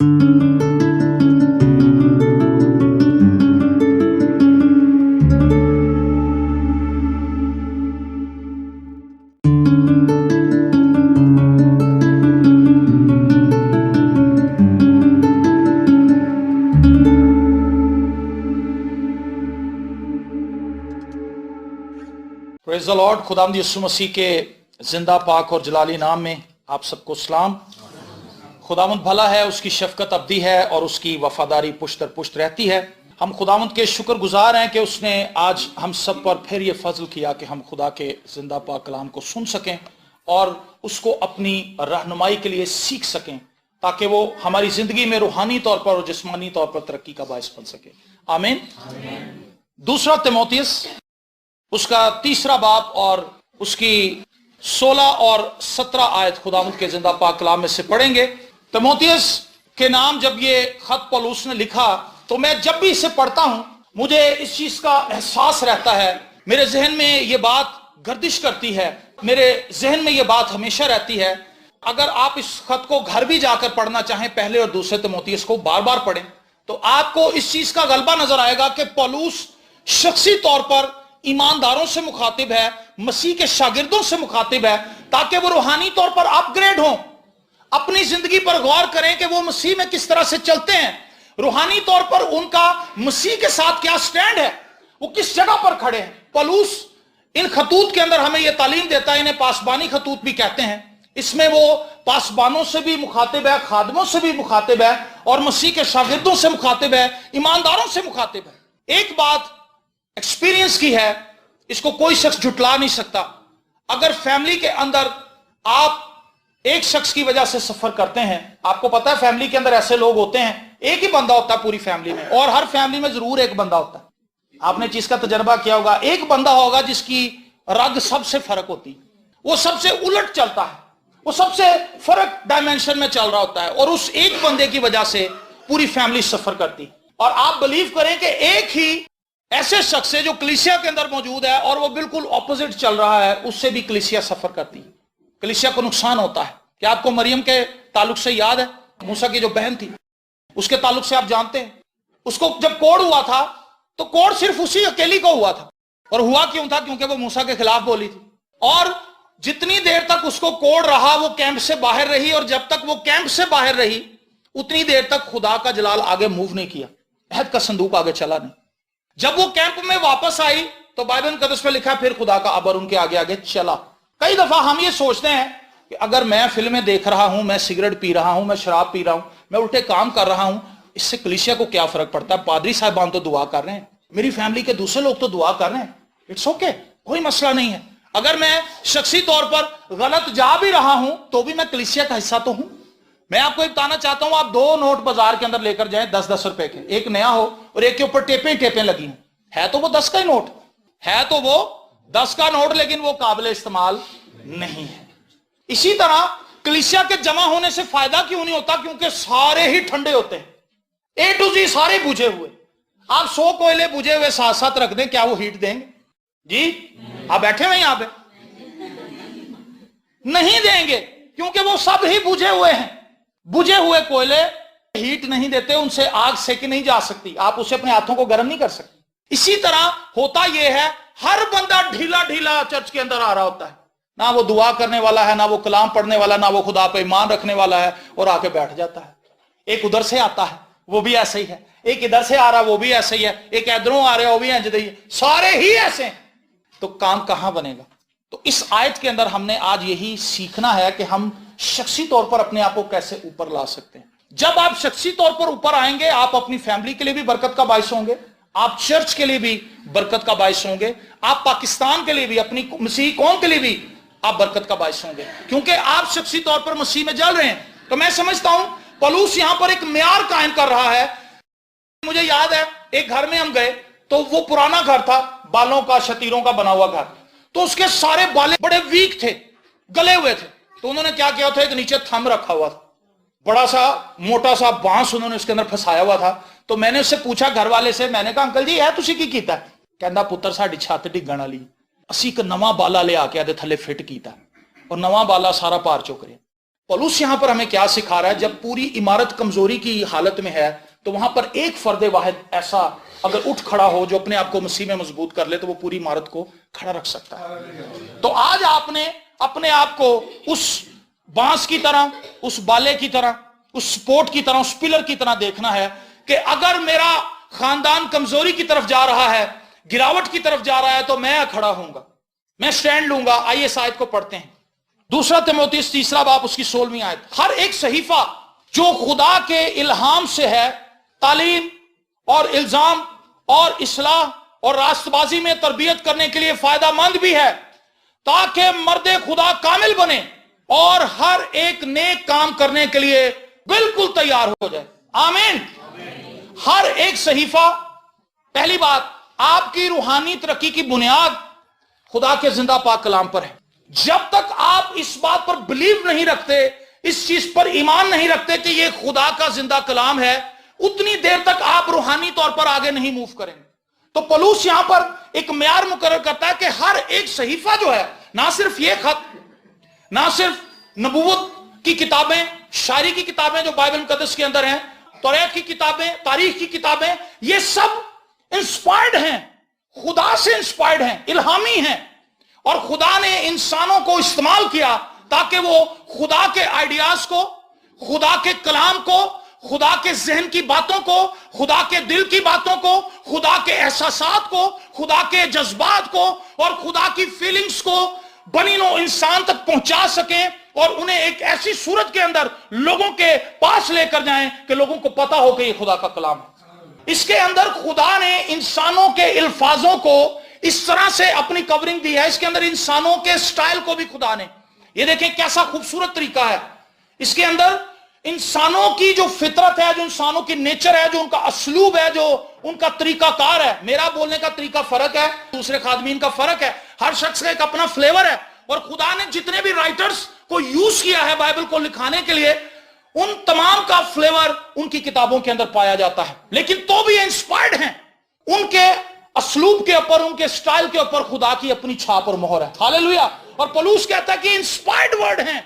Praise the Lord. खुदावंद यीशु मसीह के जिंदा पाक और जलाली नाम में आप सबको सलाम। खुदावंद भला है, उसकी शफकत अब्दी है और उसकी वफादारी पुश्त दर पुश्त रहती है। हम खुदावंद के शुक्रगुजार हैं कि उसने आज हम सब पर फिर ये फजल किया कि हम खुदा के जिंदा पाक कलाम को सुन सकें और उसको अपनी रहनुमाई के लिए सीख सकें, ताकि वो हमारी जिंदगी में रूहानी तौर पर और जिस्मानी तौर पर तरक्की का बायस बन सके। आमीन। दूसरा तीमुथियुस उसका 3 बाब और उसकी 16 और 17 आयत खुदावंद के जिंदा पाक कलाम में से पढ़ेंगे। तीमुथियुस के नाम जब ये खत पौलुस ने लिखा तो मैं जब भी इसे पढ़ता हूं मुझे इस चीज का एहसास रहता है, मेरे जहन में ये बात गर्दिश करती है, मेरे जहन में ये बात हमेशा रहती है। अगर आप इस खत को घर भी जाकर पढ़ना चाहें, पहले और दूसरे तीमुथियुस को बार बार पढ़ें, तो आपको इस चीज का गलबा नजर आएगा कि पौलुस शख्सी तौर पर ईमानदारों से मुखातिब है, मसीह के शागिर्दों से मुखातिब है, ताकि वो रूहानी तौर पर अपग्रेड हों, अपनी जिंदगी पर गौर करें कि वो मसीह में किस तरह से चलते हैं, रूहानी तौर पर उनका मसीह के साथ क्या स्टैंड है, वो किस जगह पर खड़े हैं। पौलुस इन खतूत के अंदर हमें यह तालीम देता है, इन्हें पासबानी खतूत भी कहते हैं। इसमें वो पासबानों से भी मुखातिब है, खादमों से भी मुखातिब है और मसीह के शागिर्दों से मुखातिब है, ईमानदारों से मुखातिब है। एक बात एक्सपीरियंस की है, इसको कोई शख्स जुटला नहीं सकता। अगर फैमिली के अंदर आप एक शख्स की वजह से सफर करते हैं, आपको पता है फैमिली के अंदर ऐसे लोग होते हैं, एक ही बंदा होता है पूरी फैमिली में, और हर फैमिली में जरूर एक बंदा होता है। आपने चीज का तजर्बा किया होगा, एक बंदा होगा जिसकी रग सबसे फर्क होती है, वो सबसे उलट चलता है, वो सबसे फर्क डायमेंशन में चल रहा होता है, और उस एक बंदे की वजह से पूरी फैमिली सफर करती है। और आप बिलीव करें कि एक ही ऐसे शख्स है जो कलीसिया के अंदर मौजूद है और वो बिल्कुल ऑपोजिट चल रहा है, उससे भी कलीसिया सफर करती है, कलीसिया को नुकसान होता है। क्या आपको मरियम के ताल्लुक से याद है? मूसा की जो बहन थी उसके ताल्लुक से आप जानते हैं, उसको जब कोड़ हुआ था तो कोड़ सिर्फ उसी अकेली को हुआ था। और हुआ क्यों था? क्योंकि वो मूसा के खिलाफ बोली थी। और जितनी देर तक उसको कोड़ रहा वो कैंप से बाहर रही, और जब तक वो कैंप से बाहर रही उतनी देर तक खुदा का जलाल आगे मूव नहीं किया, अहद का संदूक आगे चला नहीं। जब वो कैंप में वापस आई तो बाइबल मुकद्दस में लिखा फिर खुदा का अबर उनके आगे आगे चला। कई दफा हम ये सोचते हैं कि अगर मैं फिल्में देख रहा हूं, मैं सिगरेट पी रहा हूं, मैं शराब पी रहा हूं, मैं उल्टे काम कर रहा हूं, इससे कलीसिया को क्या फर्क पड़ता है? पादरी साहबान तो दुआ कर रहे हैं, मेरी फैमिली के दूसरे लोग तो दुआ कर रहे हैं, इट्स ओके, कोई मसला नहीं है। अगर मैं शख्सी तौर पर गलत जा भी रहा हूं तो भी मैं कलीसिया का हिस्सा तो हूं। मैं आपको एक बताना चाहता हूं, आप 2 नोट बाजार के अंदर लेकर जाएं 10-10 रुपए के, एक नया हो और एक के ऊपर टेपें टेपें लगी हो, है तो वो 10 का ही नोट है, तो वो 10 का नोट, लेकिन वो काबिल इस्तेमाल नहीं है। इसी तरह कलीसिया के जमा होने से फायदा क्यों नहीं होता? क्योंकि सारे ही ठंडे होते हैं, ए टू जी सारे बुझे हुए। आप 100 कोयले बुझे हुए साथ साथ रख दें, क्या वो हीट देंगे? जी आप बैठे हुए यहां पे, नहीं देंगे, क्योंकि वो सब ही बुझे हुए हैं। बुझे हुए कोयले हीट नहीं देते, उनसे आग सेकी नहीं जा सकती, आप उसे अपने हाथों को गर्म नहीं कर सकते। इसी तरह होता यह है, हर बंदा ढीला ढीला चर्च के अंदर आ रहा होता है, ना वो दुआ करने वाला है, ना वो कलाम पढ़ने वाला, ना वो खुदा पे ईमान रखने वाला है, और आके बैठ जाता है। एक उधर से आता है वो भी ऐसे ही है, एक इधर से आ रहा वो भी ऐसे ही है, एक इधरों आ रहा है वो भी ऐसे ही है, सारे ही ऐसे हैं। तो काम कहां बनेगा? तो इस आयत के अंदर हमने आज यही सीखना है कि हम शख्सी तौर पर अपने आप को कैसे ऊपर ला सकते हैं। जब आप शख्सी तौर पर ऊपर आएंगे, आप अपनी फैमिली के लिए भी बरकत का बायस होंगे, आप चर्च के लिए भी बरकत का बायस होंगे, आप पाकिस्तान के लिए भी, अपनी मसीही कौम के लिए भी आप बरकत का बायस होंगे, क्योंकि आप शख्सी तौर पर मसीह में जल रहे हैं। तो मैं समझता हूं पौलुस यहां पर एक म्यार कायम कर रहा है। मुझे याद है एक घर में हम गए तो वो पुराना घर था, बालों का शतीरों का बना हुआ घर, तो उसके सारे बाले बड़े वीक थे, गले हुए थे। तो उन्होंने क्या किया था, एक नीचे थंब रखा हुआ था, बड़ा सा मोटा सा बांस उन्होंने उसके अंदर फंसाया हुआ था। तो मैंने उससे पूछा घर वाले से, मैंने कहा अंकल जी है तुसी की कीता? कहंदा पुत्र साडी छत डिगण वाली, असी एक नवा बाला ले आके आदे थले फिट कीता और नवा बाला सारा पार चुक रहा। पौलुस यहां पर हमें क्या सिखा रहा है? जब पूरी इमारत कमजोरी की हालत में है तो वहां पर एक फर्द वाहिद ऐसा अगर उठ खड़ा हो जो अपने आप को मसीह में मजबूत कर ले तो वो पूरी इमारत को खड़ा रख सकता है। तो आज आपने अपने आप को उस बांस की तरह, उस बाले की तरह, उस सपोर्ट की तरह, उस पिलर की तरह देखना है कि अगर मेरा खानदान कमजोरी की तरफ जा रहा है, गिरावट की तरफ जा रहा है, तो मैं खड़ा होऊंगा, मैं स्टैंड लूंगा। आइए इस आयत को पढ़ते हैं। दूसरा तीमुथियुस 3 बाब उसकी 16वीं आयत। हर एक सहीफा जो खुदा के इल्हाम से है, तालीम और इल्जाम और इस्लाह और रास्तबाजी में तरबियत करने के लिए फायदा मंद भी है, ताकि मर्दे खुदा कामिल बने और हर एक नेक काम करने के लिए बिल्कुल तैयार हो जाए। आमीन। हर एक सहीफा, पहली बात, आपकी रूहानी तरक्की की बुनियाद खुदा के जिंदा पाक कलाम पर है। जब तक आप इस बात पर बिलीव नहीं रखते, इस चीज पर ईमान नहीं रखते कि यह खुदा का जिंदा कलाम है, उतनी देर तक आप रूहानी तौर पर आगे नहीं मूव करेंगे। तो पौलुस यहां पर एक म्यार मुकर्रर करता है कि हर एक सहीफा जो है, ना सिर्फ ये खत, ना सिर्फ नबूवत की किताबें, शायरी की किताबें जो बाइबल मुकद्दस के अंदर हैं, तौरात की किताबें, तारीख की किताबें, ये सब इंस्पायर्ड हैं, खुदा से इंस्पायर्ड हैं, इल्हामी हैं। और खुदा ने इंसानों को इस्तेमाल किया ताकि वो खुदा के आइडियाज को, खुदा के कलाम को, खुदा के जहन की बातों को, खुदा के दिल की बातों को, खुदा के एहसासात को, खुदा के जज्बात को और खुदा की फीलिंग्स को बनी नो इंसान तक पहुंचा सकें और उन्हें एक ऐसी सूरत के अंदर लोगों के पास लेकर जाएं कि लोगों को पता हो कि ये खुदा का कलाम है। इसके अंदर खुदा ने इंसानों के अल्फाजों को इस तरह से अपनी कवरिंग दी है, इसके अंदर इंसानों के स्टाइल को भी खुदा ने, ये देखें कैसा खूबसूरत तरीका है। इसके अंदर इंसानों की जो फितरत है, जो इंसानों की नेचर है, जो उनका असलूब है, जो उनका तरीकाकार है। मेरा बोलने का तरीका फर्क है, दूसरे खादमीन का फर्क है, हर शख्स का एक अपना फ्लेवर है। और खुदा ने जितने भी राइटर्स को यूज किया है बाइबल को लिखाने के लिए, उन तमाम का फ्लेवर उनकी किताबों के अंदर पाया जाता है। लेकिन तो भी इंस्पायर्ड हैं, उनके असलूब के ऊपर, उनके स्टाइल के ऊपर खुदा की अपनी छाप और मोहर है। हालेलुया। और पौलुस कहता है कि इंस्पायर्ड वर्ड हैं,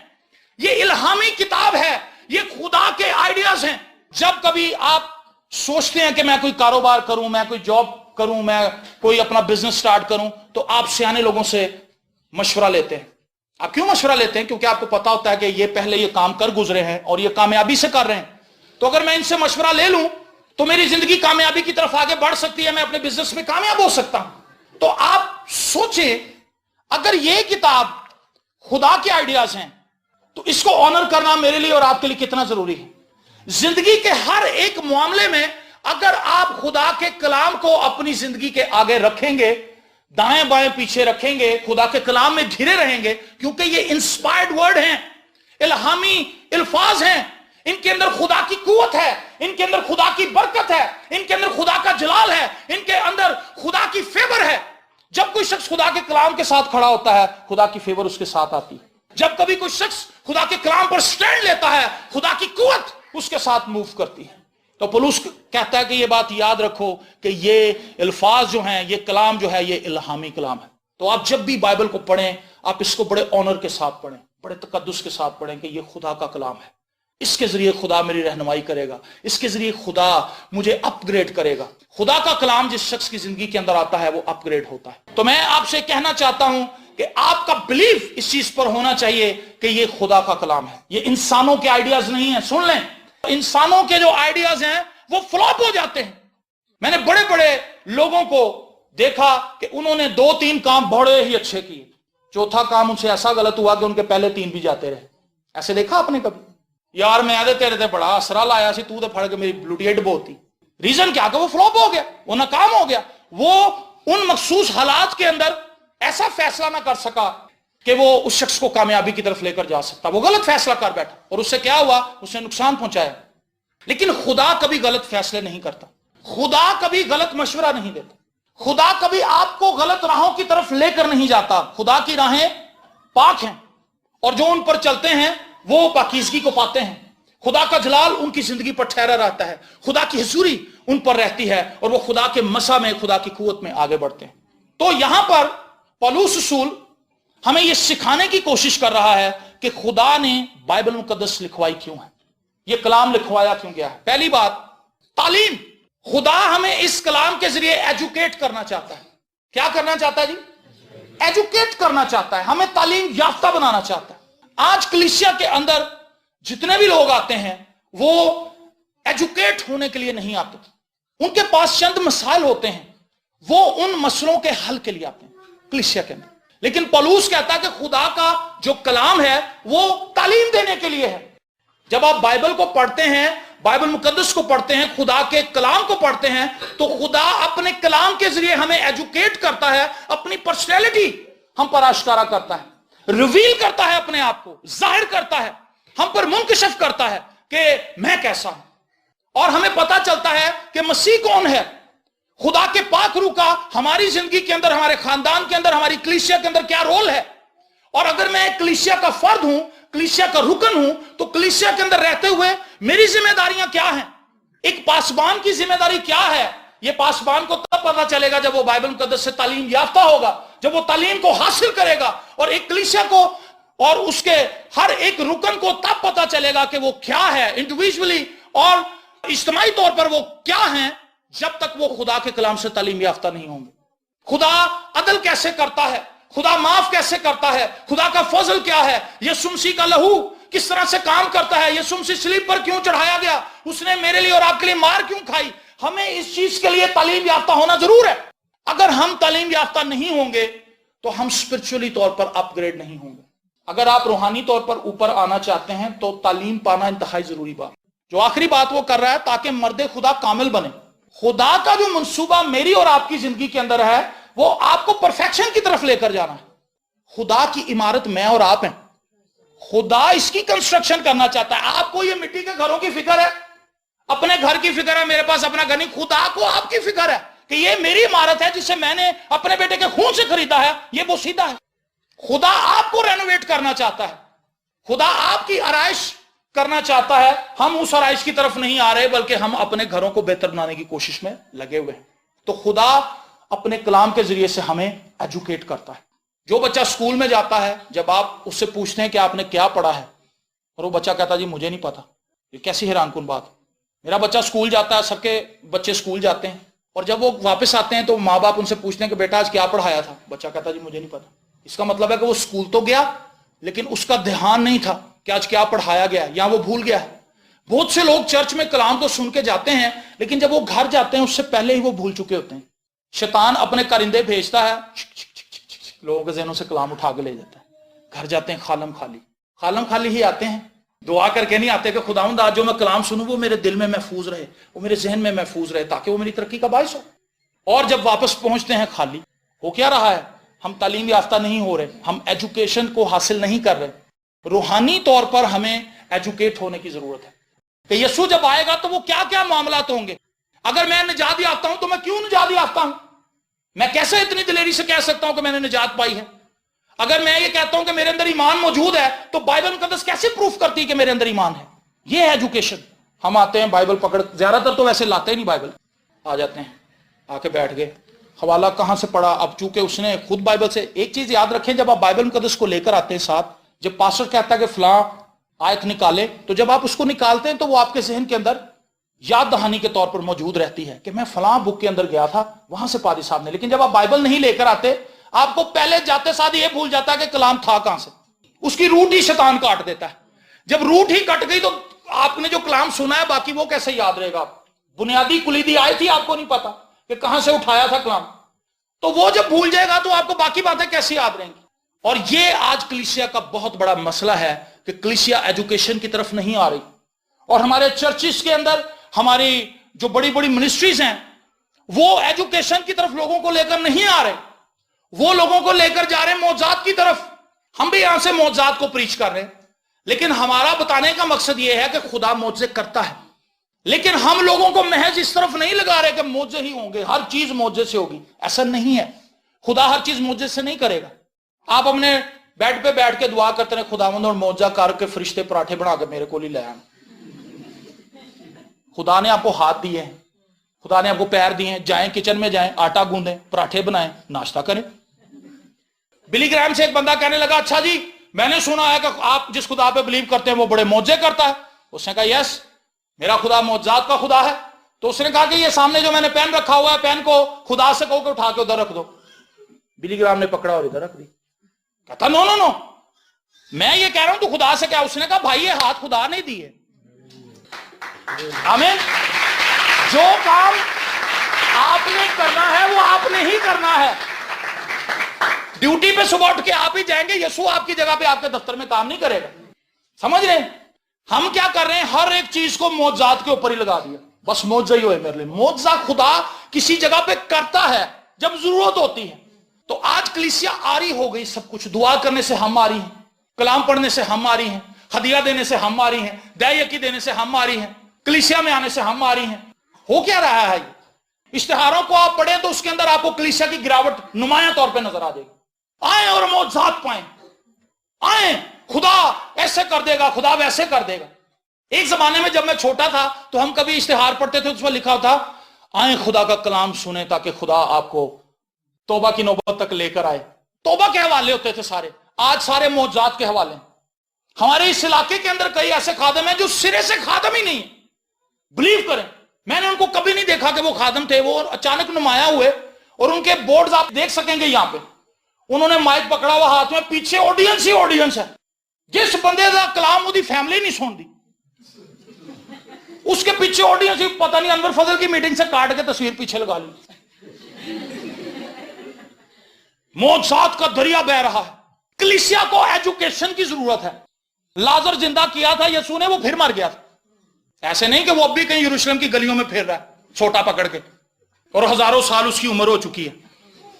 ये इल्हामी किताब है, ये खुदा के आइडियाज हैं। जब कभी आप सोचते हैं कि मैं कोई कारोबार करूं, मैं कोई जॉब करूं, मैं कोई अपना बिजनेस स्टार्ट करूं, तो आप सियाने लोगों से मशवरा लेते हैं। आप क्यों मशवरा लेते हैं? क्योंकि आपको पता होता है कि ये पहले ये काम कर गुजरे हैं और ये कामयाबी से कर रहे हैं। तो अगर मैं इनसे मशवरा ले लूं तो मेरी जिंदगी कामयाबी की तरफ आगे बढ़ सकती है, मैं अपने बिजनेस में कामयाब हो सकता हूं। तो आप सोचें, अगर ये किताब खुदा के आइडियाज हैं तो इसको ऑनर करना मेरे लिए और आपके लिए कितना जरूरी है। जिंदगी के हर एक मामले में अगर आप खुदा के कलाम को अपनी जिंदगी के आगे रखेंगे, दाएं बाएं पीछे रखेंगे, खुदा के कलाम में घिरे रहेंगे, क्योंकि ये इंस्पायर्ड वर्ड हैं, इल्हामी अल्फाज हैं, इनके अंदर खुदा की कुव्वत है, इनके अंदर खुदा की बरकत है, इनके अंदर खुदा का जलाल है, इनके अंदर खुदा की फेवर है। जब कोई शख्स खुदा के कलाम के साथ खड़ा होता है, खुदा की फेवर उसके साथ आती है। जब कभी कोई शख्स खुदा के कलाम पर स्टैंड लेता है, खुदा की कुव्वत उसके साथ मूव करती है। तो पौलुस कहता है कि ये बात याद रखो कि ये अल्फाज जो हैं, ये कलाम जो है, ये इल्हामी कलाम है। तो आप जब भी बाइबल को पढ़ें, आप इसको बड़े ऑनर के साथ पढ़ें, बड़े तकद्दुस के साथ पढ़ें कि ये खुदा का कलाम है। इसके जरिए खुदा मेरी रहनुमाई करेगा, इसके जरिए खुदा मुझे अपग्रेड करेगा। खुदा का कलाम जिस शख्स की जिंदगी के अंदर आता है वो अपग्रेड होता है। तो मैं आपसे कहना चाहता हूं कि आपका बिलीफ इस चीज पर होना चाहिए कि ये खुदा का कलाम है, ये इंसानों के आइडियाज नहीं है। सुन लें, इंसानों के जो आइडियाज हैं वो फ्लॉप हो जाते हैं। मैंने बड़े बड़े लोगों को देखा कि उन्होंने 2-3 काम बड़े ही अच्छे किए, चौथा काम उनसे ऐसा गलत हुआ कि उनके पहले 3 भी जाते रहे। ऐसे देखा आपने कभी? यार मैं आदे तेरे ते बड़ा असरा लाया सी, तू तो फड़ के मेरी लुटिए डबोती। रीजन क्या? कि वो फ्लॉप हो गया, वो नाकाम हो गया। वो उन मखसूस हालात के अंदर ऐसा फैसला ना कर सका कि वो उस शख्स को कामयाबी की तरफ लेकर जा सकता। वो गलत फैसला कर बैठा और उससे क्या हुआ? उसने नुकसान पहुंचाया। लेकिन खुदा कभी गलत फैसले नहीं करता, खुदा कभी गलत मशवरा नहीं देता, खुदा कभी आपको गलत राहों की तरफ लेकर नहीं जाता। खुदा की राहें पाक हैं और जो उन पर चलते हैं वो पाकीज़गी को पाते हैं। खुदा का जलाल उनकी जिंदगी पर ठहरा रहता है, खुदा की हुजूरी उन पर रहती है और वो खुदा के मसा में, खुदा की कुव्वत में आगे बढ़ते हैं। तो यहां पर पौलुस रसूल हमें यह सिखाने की कोशिश कर रहा है کہ خدا نے بائبل मुकद्दस लिखवाई क्यों है, ये कलाम लिखवाया क्यों गया है. पहली बात, तालीम. खुदा हमें इस कलाम के जरिए एजुकेट करना चाहता है. क्या करना चाहता है जी? एजुकेट करना चाहता है, हमें तालीम याफ्ता बनाना चाहता है. आज कलीसिया के अंदर जितने भी लोग आते हैं वो एजुकेट होने के लिए नहीं आते. उनके पास चंद मसाइल होते हैं, वो उन मसलों के हल के लिए आते हैं कलीसिया के अंदर. लेकिन पौलुस कहता है कि खुदा का जो कलाम है वो तालीम देने के लिए है. जब आप बाइबल को पढ़ते हैं, बाइबल मुकद्दस को पढ़ते हैं, खुदा के कलाम को पढ़ते हैं, तो खुदा अपने कलाम के जरिए हमें एजुकेट करता है, अपनी पर्सनैलिटी हम पर आश्कारा करता है, रिवील करता है, अपने आप को जाहिर करता है, हम पर मुनकशिफ करता है कि मैं कैसा हूं. और हमें पता चलता है कि मसीह कौन है. खुदा के पाक रूह का हमारी जिंदगी के अंदर, हमारे खानदान के अंदर, हमारी कलीसिया के अंदर क्या रोल है. और अगर मैं एक कलीसिया का फर्द हूं, कलीसिया का रुकन हूं, तो कलीसिया के अंदर रहते हुए मेरी जिम्मेदारियां क्या हैं. एक पासबान की जिम्मेदारी क्या है, यह पासबान को तब पता चलेगा जब वो बाइबल मुकद्दस से तालीम याफ्ता होगा, जब वो तालीम को हासिल करेगा. और एक कलीसिया को और उसके हर एक रुकन को तब पता चलेगा कि वो क्या है इंडिविजुअली और इज्तिमाई तौर पर वो क्या है, जब तक वो खुदा के कलाम से तालीम याफ्ता नहीं होंगे. खुदा अदल कैसे करता है, खुदा माफ कैसे करता है, खुदा का फजल क्या है, यीशु मसीह का लहू किस तरह से काम करता है, यीशु मसीह सलीब पर क्यों चढ़ाया गया, उसने मेरे लिए और आपके लिए मार क्यों खाई. हमें इस चीज के लिए तालीम याफ्ता होना जरूर है. अगर हम तालीम याफ्ता नहीं होंगे तो हम स्पिरिचुअली तौर पर अपग्रेड नहीं होंगे. अगर आप रूहानी तौर पर ऊपर आना चाहते हैं तो तालीम पाना इंतहाई जरूरी बात. जो आखिरी बात वो कर रहा है ताकि मर्दे खुदा कामिल बने. खुदा का जो मंसूबा मेरी और आपकी जिंदगी के अंदर है वो आपको परफेक्शन की तरफ लेकर जाना है. खुदा की इमारत मैं और आप हैं. खुदा इसकी कंस्ट्रक्शन करना चाहता है. आपको ये मिट्टी के घरों की फिक्र है, अपने घर की फिक्र है, मेरे पास अपना घर नहीं. खुदा को आपकी फिक्र है कि ये मेरी इमारत है जिसे मैंने अपने बेटे के खून से खरीदा है, ये बोसीदा है. खुदा आपको रेनोवेट करना चाहता है, खुदा आपकी आराइश करना चाहता है. हम उस आराइश की तरफ नहीं आ रहे बल्कि हम अपने घरों को बेहतर बनाने की कोशिश में लगे हुए हैं. तो खुदा अपने कलाम के जरिए से हमें एजुकेट करता है. जो बच्चा स्कूल में जाता है, जब आप उससे पूछते हैं कि आपने क्या पढ़ा है और वो बच्चा कहता जी मुझे नहीं पता, ये कैसी हैरानकुन बात. मेरा बच्चा स्कूल जाता है, सबके बच्चे स्कूल जाते हैं, और जब वो वापस आते हैं तो माँ बाप उनसे पूछते हैं कि बेटा आज क्या पढ़ाया था. बच्चा कहता जी मुझे नहीं पता. इसका मतलब है कि वो स्कूल तो गया लेकिन उसका ध्यान नहीं था कि आज क्या पढ़ाया गया, या वो भूल गया है. बहुत से लोग चर्च में कलाम को सुन के जाते हैं लेकिन जब वो घर जाते हैं उससे पहले ही वो भूल चुके होते हैं. शैतान अपने कारिंदे भेजता है, लोगों के ज़हनों से कलाम उठा के ले जाता है. घर जाते हैं खालम खाली ही आते हैं. दुआ करके नहीं आते कि खुदावंद आज जो मैं कलाम सुनूं वो मेरे दिल में महफूज रहे, वो मेरे जहन में महफूज रहे, ताकि वो मेरी तरक्की का बायस हो. और जब वापस पहुंचते हैं खाली. हो क्या रहा है, हम तालीम याफ्ता नहीं हो रहे, हम एजुकेशन को हासिल नहीं कर रहे. रूहानी तौर पर हमें एजुकेट होने की जरूरत है कि यीशु जब आएगा तो वो क्या क्या मामलात होंगे. अगर मैं निजात याफ्ता हूं तो मैं क्यों निजात याफ्ता हूं. मैं कैसे इतनी दिलेरी से कह सकता हूं कि मैंने निजात पाई है. अगर मैं ये कहता हूं कि मेरे अंदर ईमान मौजूद है तो बाइबल मुकद्दस कैसे प्रूफ करती है कि मेरे अंदर ईमान है. ये है एजुकेशन. हम आते हैं बाइबल पकड़, ज्यादातर तो वैसे लाते ही नहीं बाइबल, आ जाते हैं, आके बैठ गए, हवाला कहां से पढ़ा. अब चूंकि उसने खुद बाइबल से, एक चीज याद रखें, जब आप बाइबल मुकद्दस को लेकर आते हैं साथ, जब पास्टर कहता है कि फलां आयत निकाले, तो जब आप उसको निकालते हैं तो वो आपके जहन के अंदर याद दहानी के तौर पर मौजूद रहती है कि मैं फलां बुक के अंदर गया था, वहां से पादी साहब ने. लेकिन जब आप बाइबल नहीं लेकर आते, आपको पहले जाते साथ ये भूल जाता है कि कलाम था कहां से. उसकी रूट ही शैतान काट देता है. जब रूट ही कट गई तो आपने जो कलाम सुना है बाकी वो कैसे याद रहेगा. बुनियादी कुलीदी आई थी, आपको नहीं पता कि कहां से उठाया था कलाम, तो वो जब भूल जाएगा तो आपको बाकी बातें कैसे याद रहेंगी. और ये आज कलीसिया का बहुत बड़ा मसला है कि कलीसिया एजुकेशन की तरफ नहीं आ रही. और हमारे चर्चिस के अंदर हमारी जो बड़ी बड़ी मिनिस्ट्रीज हैं वो एजुकेशन की तरफ लोगों को लेकर नहीं आ रहे, वो लोगों को लेकर जा रहे हैं मौजात की तरफ. हम भी यहां से मौजात को प्रीच कर रहे हैं, लेकिन हमारा बताने का मकसद यह है कि खुदा मौजे करता है. लेकिन हम लोगों को महज इस तरफ नहीं लगा रहे कि मौजे ही होंगे, हर चीज मौजे से होगी. ऐसा नहीं है. खुदा हर चीज मौजे से नहीं करेगा. आप अपने बेड पे बैठ के दुआ करते रहे, खुदावंद और मौजा करके फरिश्ते पराठे बना के मेरे को ही ले आए. खुदा ने आपको हाथ दिए हैं, खुदा ने आपको पैर दिए हैं, जाएं किचन में जाएं, आटा गूंदें, पराठे बनाएं, नाश्ता करें. बिली ग्राहम से एक बंदा कहने लगा, अच्छा जी میں نے سنا ہے کہ آپ جس خدا پہ بلیو کرتے ہیں وہ بڑے معجزے کرتا ہے. اس نے کہا یس میرا خدا معجزات کا خدا ہے. تو اس نے کہا کہ یہ سامنے جو میں نے پین رکھا ہوا ہے پین کو خدا سے کہو کہ اٹھا کے ادھر رکھ دو. بلی گرام نے پکڑا اور ادھر رکھ دی. کہتا نو نو نو میں یہ کہہ رہا ہوں تو خدا سے کیا. اس نے کہا بھائی یہ ہاتھ خدا نہیں دیے. آمین. جو کام آپ نے کرنا ہے وہ آپ نے ہی کرنا ہے. ڈیوٹی پہ صبح اٹھ کے آپ ہی جائیں گے, یسوع آپ کی جگہ پہ آپ کے دفتر میں کام نہیں کرے گا. سمجھ رہے ہیں ہم کیا کر رہے ہیں؟ ہر ایک چیز کو معجزات کے اوپر ہی لگا دیا. بس معجزہ ہی ہوئے میرے لیے. معجزہ خدا کسی جگہ پہ کرتا ہے جب ضرورت ہوتی ہے. تو آج کلیسیا آری ہو گئی سب کچھ. دعا کرنے سے ہم آری ہیں, کلام پڑھنے سے ہم آری ہیں, ہدیہ دینے سے ہم آری ہیں, دہ یقی دینے سے ہم آری ہیں, کلیسیا میں آنے سے ہم آری ہیں. ہو کیا رہا ہے؟ اشتہاروں کو آپ پڑھیں تو اس کے اندر آپ کو کلیسیا کی گراوٹ نمایاں طور پہ نظر آ جائے گی. آئیں اور معجزات پائیں. آئیں خدا ایسے کر دے گا, خدا ویسے کر دے گا. ایک زمانے میں جب میں چھوٹا تھا تو ہم کبھی اشتہار پڑھتے تھے اس میں لکھا تھا آئیں خدا کا کلام سنیں تاکہ خدا آپ کو توبہ کی نوبت تک لے کر آئے. توبہ کے حوالے ہوتے تھے سارے. آج سارے معجزات کے حوالے. ہمارے اس علاقے کے اندر کئی ایسے خادم ہیں جو سرے سے خادم ہی نہیں. بلیو کریں میں نے ان کو کبھی نہیں دیکھا کہ وہ خادم تھے. وہ اچانک نمایاں ہوئے اور ان کے بورڈز آپ دیکھ سکیں گے یہاں پہ. انہوں نے مائک پکڑا ہوا ہاتھ میں, پیچھے آڈینس ہی آڈینس ہے. جس بندے کا کلام وہ دی فیملی نہیں سن دی اس کے پیچھے آڈینس ہی. پتہ نہیں انور فضل کی میٹنگ سے کاٹ کے تصویر پیچھے لگا لی. معجزات کا دریا بہ رہا ہے. کلیسیا کو ایجوکیشن کی ضرورت ہے. لازر زندہ کیا تھا یسوع نے, وہ پھر مر گیا تھا. ایسے نہیں کہ وہ اب بھی کہیں یروشلم کی گلیوں میں پھر رہا ہے چھوٹا پکڑ کے اور ہزاروں سال اس کی عمر ہو چکی ہے.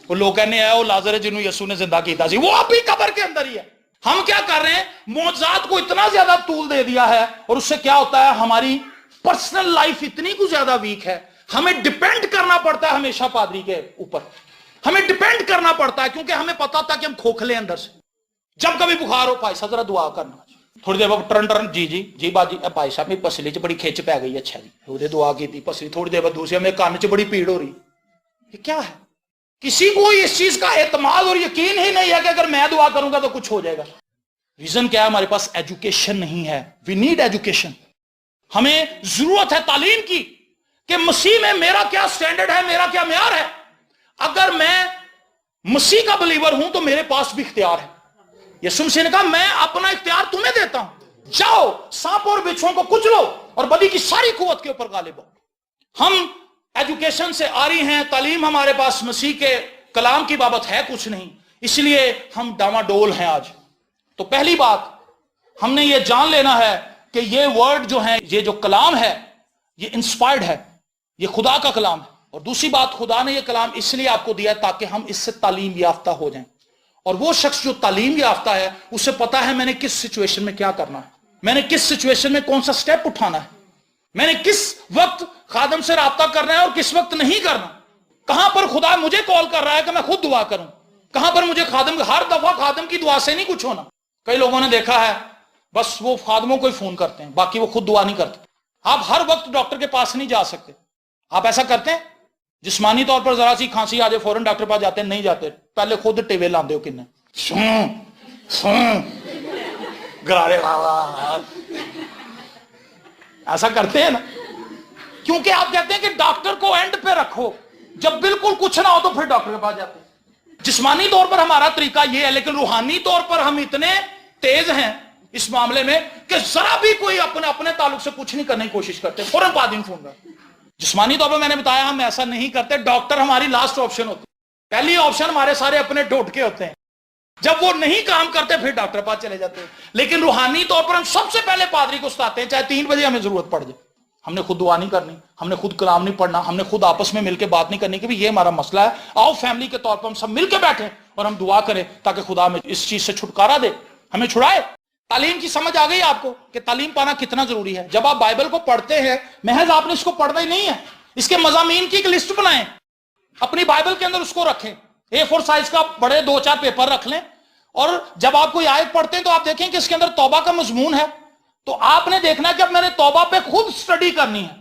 وہ لوگ کہنے آئے وہ لازر ہے جنہوں یسوع نے زندہ کیتا سی, وہ اب بھی قبر کے اندر ہی ہے. ہم کیا کر رہے ہیں؟ معجزات کو اتنا زیادہ طول دے دیا ہے اور اس سے کیا ہوتا ہے ہماری پرسنل لائف اتنی کو زیادہ ویک ہے. ہمیں ڈیپینڈ کرنا پڑتا ہے ہمیشہ پادری کے اوپر. ہمیں ڈیپینڈ کرنا پڑتا ہے کیونکہ ہمیں پتا تھا کہ ہم کھوکھلے اندر سے. جب کبھی بخار ہو بھائی صاحب ذرا دعا کرنا, تھوڑی دیر بعد ٹرن ٹرن جی باجی بھائی صاحب میری پسلی چ بڑی کھچ پی گئی. اچھا جی وہ دعا کی تھی پسلی. تھوڑی دیر بعد دوسری میرے کان چ بڑی پیڑ ہو رہی. یہ کیا ہے؟ کسی کو اس چیز کا اعتماد اور یقین ہی نہیں ہے کہ اگر میں دعا کروں گا تو کچھ ہو جائے گا. ریزن کیا ہے؟ ہمارے پاس ایجوکیشن نہیں ہے. We need education. ہمیں ضرورت ہے تعلیم کی کہ مسیح میں میرا کیا سٹینڈرڈ ہے, میرا کیا معیار ہے. اگر میں مسیح کا بلیور ہوں تو میرے پاس بھی اختیار ہے. یسوع مسیح نے کہا میں اپنا اختیار تمہیں دیتا ہوں, جاؤ سانپ اور بچھوؤں کو کچلو اور بدی کی ساری قوت کے اوپر غالب ہو. ہم ایجوکیشن سے آری ہیں, تعلیم ہمارے پاس مسیح کے کلام کی بابت ہے کچھ نہیں, اس لیے ہم ڈاواڈول ہیں آج. تو پہلی بات ہم نے یہ جان لینا ہے کہ یہ ورڈ جو ہے, یہ جو کلام ہے یہ انسپائرڈ ہے, یہ خدا کا کلام ہے. اور دوسری بات خدا نے یہ کلام اس لیے آپ کو دیا ہے تاکہ ہم اس سے تعلیم یافتہ ہو جائیں. اور وہ شخص جو تعلیم یافتہ ہے اسے پتا ہے میں نے کس سچویشن میں کیا کرنا ہے, میں نے کس سچویشن میں کون سا سٹیپ اٹھانا ہے, میں نے کس وقت خادم سے رابطہ کرنا ہے اور کس وقت نہیں کرنا. کہاں پر خدا مجھے کال کر رہا ہے کہ میں خود دعا کروں, کہاں پر مجھے خادم, ہر دفعہ خادم کی دعا سے نہیں کچھ ہونا. کئی لوگوں نے دیکھا ہے بس وہ خادموں کو ہی فون کرتے ہیں, باقی وہ خود دعا نہیں کرتے. آپ ہر وقت ڈاکٹر کے پاس نہیں جا سکتے. آپ ایسا کرتے ہیں جسمانی طور پر ذرا سی کھانسی آ جائے فوراً ڈاکٹر پاس جاتے ہیں؟ نہیں جاتے. پہلے خود ٹیوے لاندے ہو کنے گرارے ایسا کرتے ہیں نا, کیونکہ آپ کہتے ہیں کہ ڈاکٹر کو اینڈ پہ رکھو, جب بالکل کچھ نہ ہو تو پھر ڈاکٹر کے پاس جاتے ہیں. جسمانی طور پر ہمارا طریقہ یہ ہے, لیکن روحانی طور پر ہم اتنے تیز ہیں اس معاملے میں کہ ذرا بھی کوئی اپنے تعلق سے کچھ نہیں کرنے کی کوشش کرتے, فوراً پادری فون کر. جسمانی طور پر میں نے بتایا ہم ایسا نہیں کرتے. ڈاکٹر ہماری لاسٹ آپشن ہوتی ہے, پہلی آپشن ہمارے سارے اپنے ٹوٹکے ہوتے ہیں. جب وہ نہیں کام کرتے پھر ڈاکٹر پاس چلے جاتے ہیں. لیکن روحانی طور پر ہم سب سے پہلے پادری کو ستاتے ہیں, چاہے 3 بجے ہمیں ضرورت پڑ جائے. ہم نے خود دعا نہیں کرنی, ہم نے خود کلام نہیں پڑھنا, ہم نے خود آپس میں مل کے بات نہیں کرنی کہ یہ ہمارا مسئلہ ہے, آؤ فیملی کے طور پر ہم سب مل کے بیٹھیں اور ہم دعا کریں تاکہ خدا ہمیں اس چیز سے چھٹکارا دے, ہمیں چھڑائے. تعلیم کی سمجھ آ گئی آپ کو کہ تعلیم پانا کتنا ضروری ہے. جب آپ بائبل کو پڑھتے ہیں محض آپ نے اس کو پڑھنا ہی نہیں ہے, اس کے مضامین کی ایک لسٹ بنائیں, اپنی بائبل کے اندر اس کو رکھیں. A4 سائز کا بڑے 2-4 پیپر رکھ لیں, اور جب آپ کوئی آیت پڑھتے ہیں تو آپ دیکھیں کہ اس کے اندر توبہ کا مضمون ہے, تو آپ نے دیکھنا ہے کہ اب میں نے توبہ پہ خود سٹڈی کرنی ہے.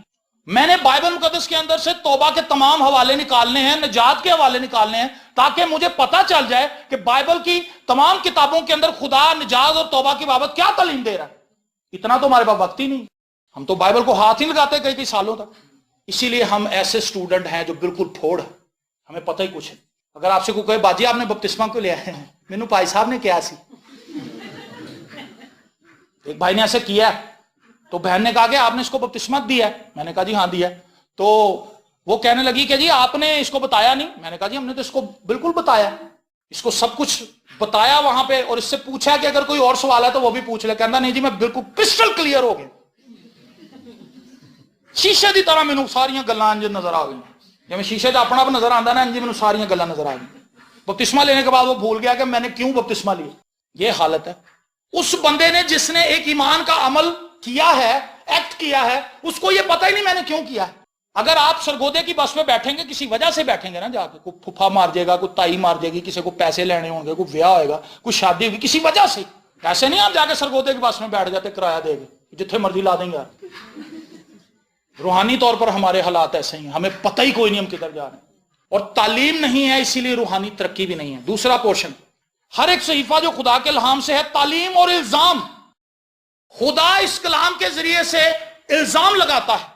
मैंने बाइबल मुकद्दस के अंदर से तौबा के तमाम हवाले निकालने हैं, निजात के हवाले निकालने हैं, ताकि मुझे पता चल जाए कि बाइबल की तमाम किताबों के अंदर खुदा निजात और तौबा की बाबत क्या तालीम दे रहा है। इतना तो हमारे पास वक्त ही नहीं, हम तो बाइबल को हाथ ही लगाते कई कई सालों तक। इसीलिए हम ऐसे स्टूडेंट हैं जो बिल्कुल फोड़ है, हमें पता ही कुछ है। अगर आपसे कोई कहे बाजी आपने बपतिस्मा को लिया है, मैनू भाई साहब ने क्या सी, एक भाई ने ऐसे किया तो बहन ने कहा कि आपने इसको बपतिस्मा दिया है, मैंने कहा जी हाँ दिया है। तो वो कहने लगी कि जी आपने इसको बताया नहीं, मैंने कहा जी हमने तो इसको बिल्कुल बताया, इसको सब कुछ बताया वहां पे, और इससे पूछा कि अगर कोई और सवाल है तो वो भी पूछ ले। कहता नहीं जी मैं बिल्कुल क्रिस्टल क्लियर हो गया, शीशे की तरह मैनू सारियां गल्लां नजर आ गई, जिवें शीशे च अपना आप नजर आता ना, जी मैनू सारियां गल्लां नजर आ गई। बपतिस्मा लेने के बाद वो भूल गया कि मैंने क्यों बपतिस्मा लिया। ये हालत है उस बंदे ने जिसने एक ईमान का अमल किया है, एक्ट किया है, उसको ये पता ही नहीं मैंने क्यों किया है। अगर आप सरगोदे की बस में बैठेंगे, किसी वजह से बैठेंगे ना, जाके कोई फुफा मार जाएगा, कोई ताई मार जाएगी, किसी को पैसे लेने होंगे, कोई ब्याह होगा, कोई शादी होगी, किसी वजह से, ऐसे नहीं आप जाके सरगोदे की बस में बैठ जाते किराया देंगे जिथे मर्जी ला देंगे। रूहानी तौर पर हमारे हालात ऐसे ही हैं, हमें पता ही कोई नहीं हम किधर जा रहे हैं, और तालीम नहीं है, इसीलिए रूहानी तरक्की भी नहीं है। दूसरा पोर्शन, हर एक सहीफा जो खुदा के इल्हाम से है, तालीम और इल्जाम। खुदा इस कलाम के जरिए से इल्जाम लगाता है,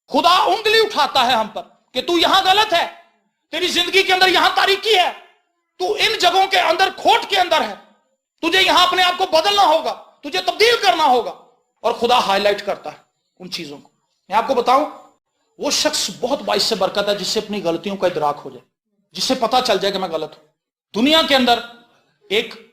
खुदा उंगली उठाता है हम पर कि तू यहां गलत है, तेरी जिंदगी के अंदर यहां तारीकी है, तू इन जगहों के अंदर खोट के अंदर है, तुझे यहां अपने आप को बदलना होगा, तुझे तब्दील करना होगा। और खुदा हाईलाइट करता है उन चीजों को। मैं आपको बताऊं, वो शख्स बहुत बाइस से बरकत है जिससे अपनी गलतियों का इदराक हो जाए, जिससे पता चल जाए कि मैं गलत हूं। दुनिया के अंदर एक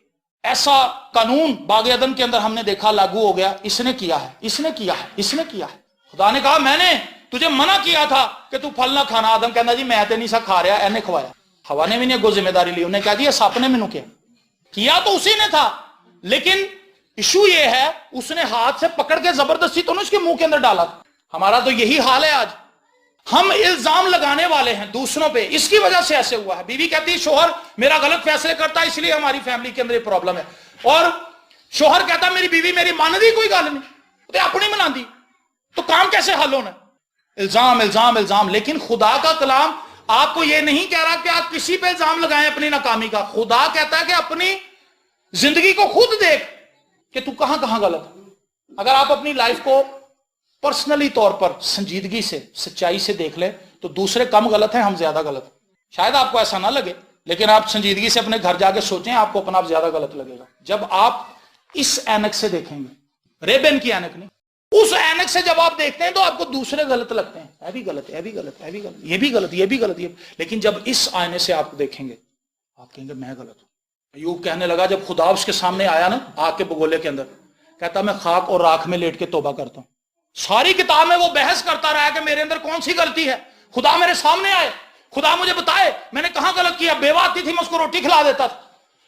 ऐसा कानून बाग अदन के अंदर हमने देखा लागू हो गया, इसने किया है, इसने किया है, इसने किया है। खुदा ने कहा मैंने तुझे मना किया था कि तू फल ना खाना। आदम कहना जी मैं तो नहीं सा खा रहा, एने खवाया। हवा ने भी नहीं अगो जिम्मेदारी ली, उन्हें कहा जी सप ने मैनू किया तो उसी ने था, लेकिन इशू ये है उसने हाथ से पकड़ के जबरदस्ती तो उसके मुंह के अंदर डाला था। हमारा तो यही हाल है आज, हम इल्जाम लगाने वाले हैं दूसरों पे, इसकी वजह से ऐसे हुआ है। बीवी कहती है शोहर मेरा गलत फैसले करता है इसलिए हमारी फैमिली के अंदर प्रॉब्लम है, और शोहर कहता मेरी बीवी मेरी मानदी कोई गल नहीं, तो अपनी मनादी, तो काम कैसे हल होना? इल्जाम इल्जाम इल्जाम। लेकिन खुदा का कलाम आपको यह नहीं कह रहा कि आप किसी पे इल्जाम लगाएं अपनी नाकामी का। खुदा कहता है कि अपनी जिंदगी को खुद देख कि तू कहां कहां गलत है। अगर आप अपनी लाइफ को पर्सनली तौर पर संजीदगी से सच्चाई से देख ले तो दूसरे कम गलत हैं, हम ज्यादा गलत हैं। शायद आपको ऐसा ना लगे, लेकिन आप संजीदगी से अपने घर जाके सोचें, आपको अपना आप ज्यादा गलत लगेगा। जब आप इस ऐनक से देखेंगे, रेबेन की ऐनक नहीं, उस ऐनक से जब आप देखते हैं तो आपको दूसरे गलत लगते हैं, है भी गलत, है भी गलत, है भी गलत, ये भी गलत, ये भी गलत, ये। लेकिन जब इस आईने से आप देखेंगे आप कहेंगे मैं गलत हूं। अय्यूब कहने लगा जब खुदा उसके सामने आया ना आग के बगोले के अंदर, कहता मैं खाक और राख में लेट के तौबा करता हूं। सारी किताब में वो बहस करता रहा कि मेरे अंदर कौन सी गलती है। खुदा मेरे सामने आए, खुदा मुझे बताए मैंने कहां गलत किया। बेवा आती थी मैं उसको रोटी खिला देता था,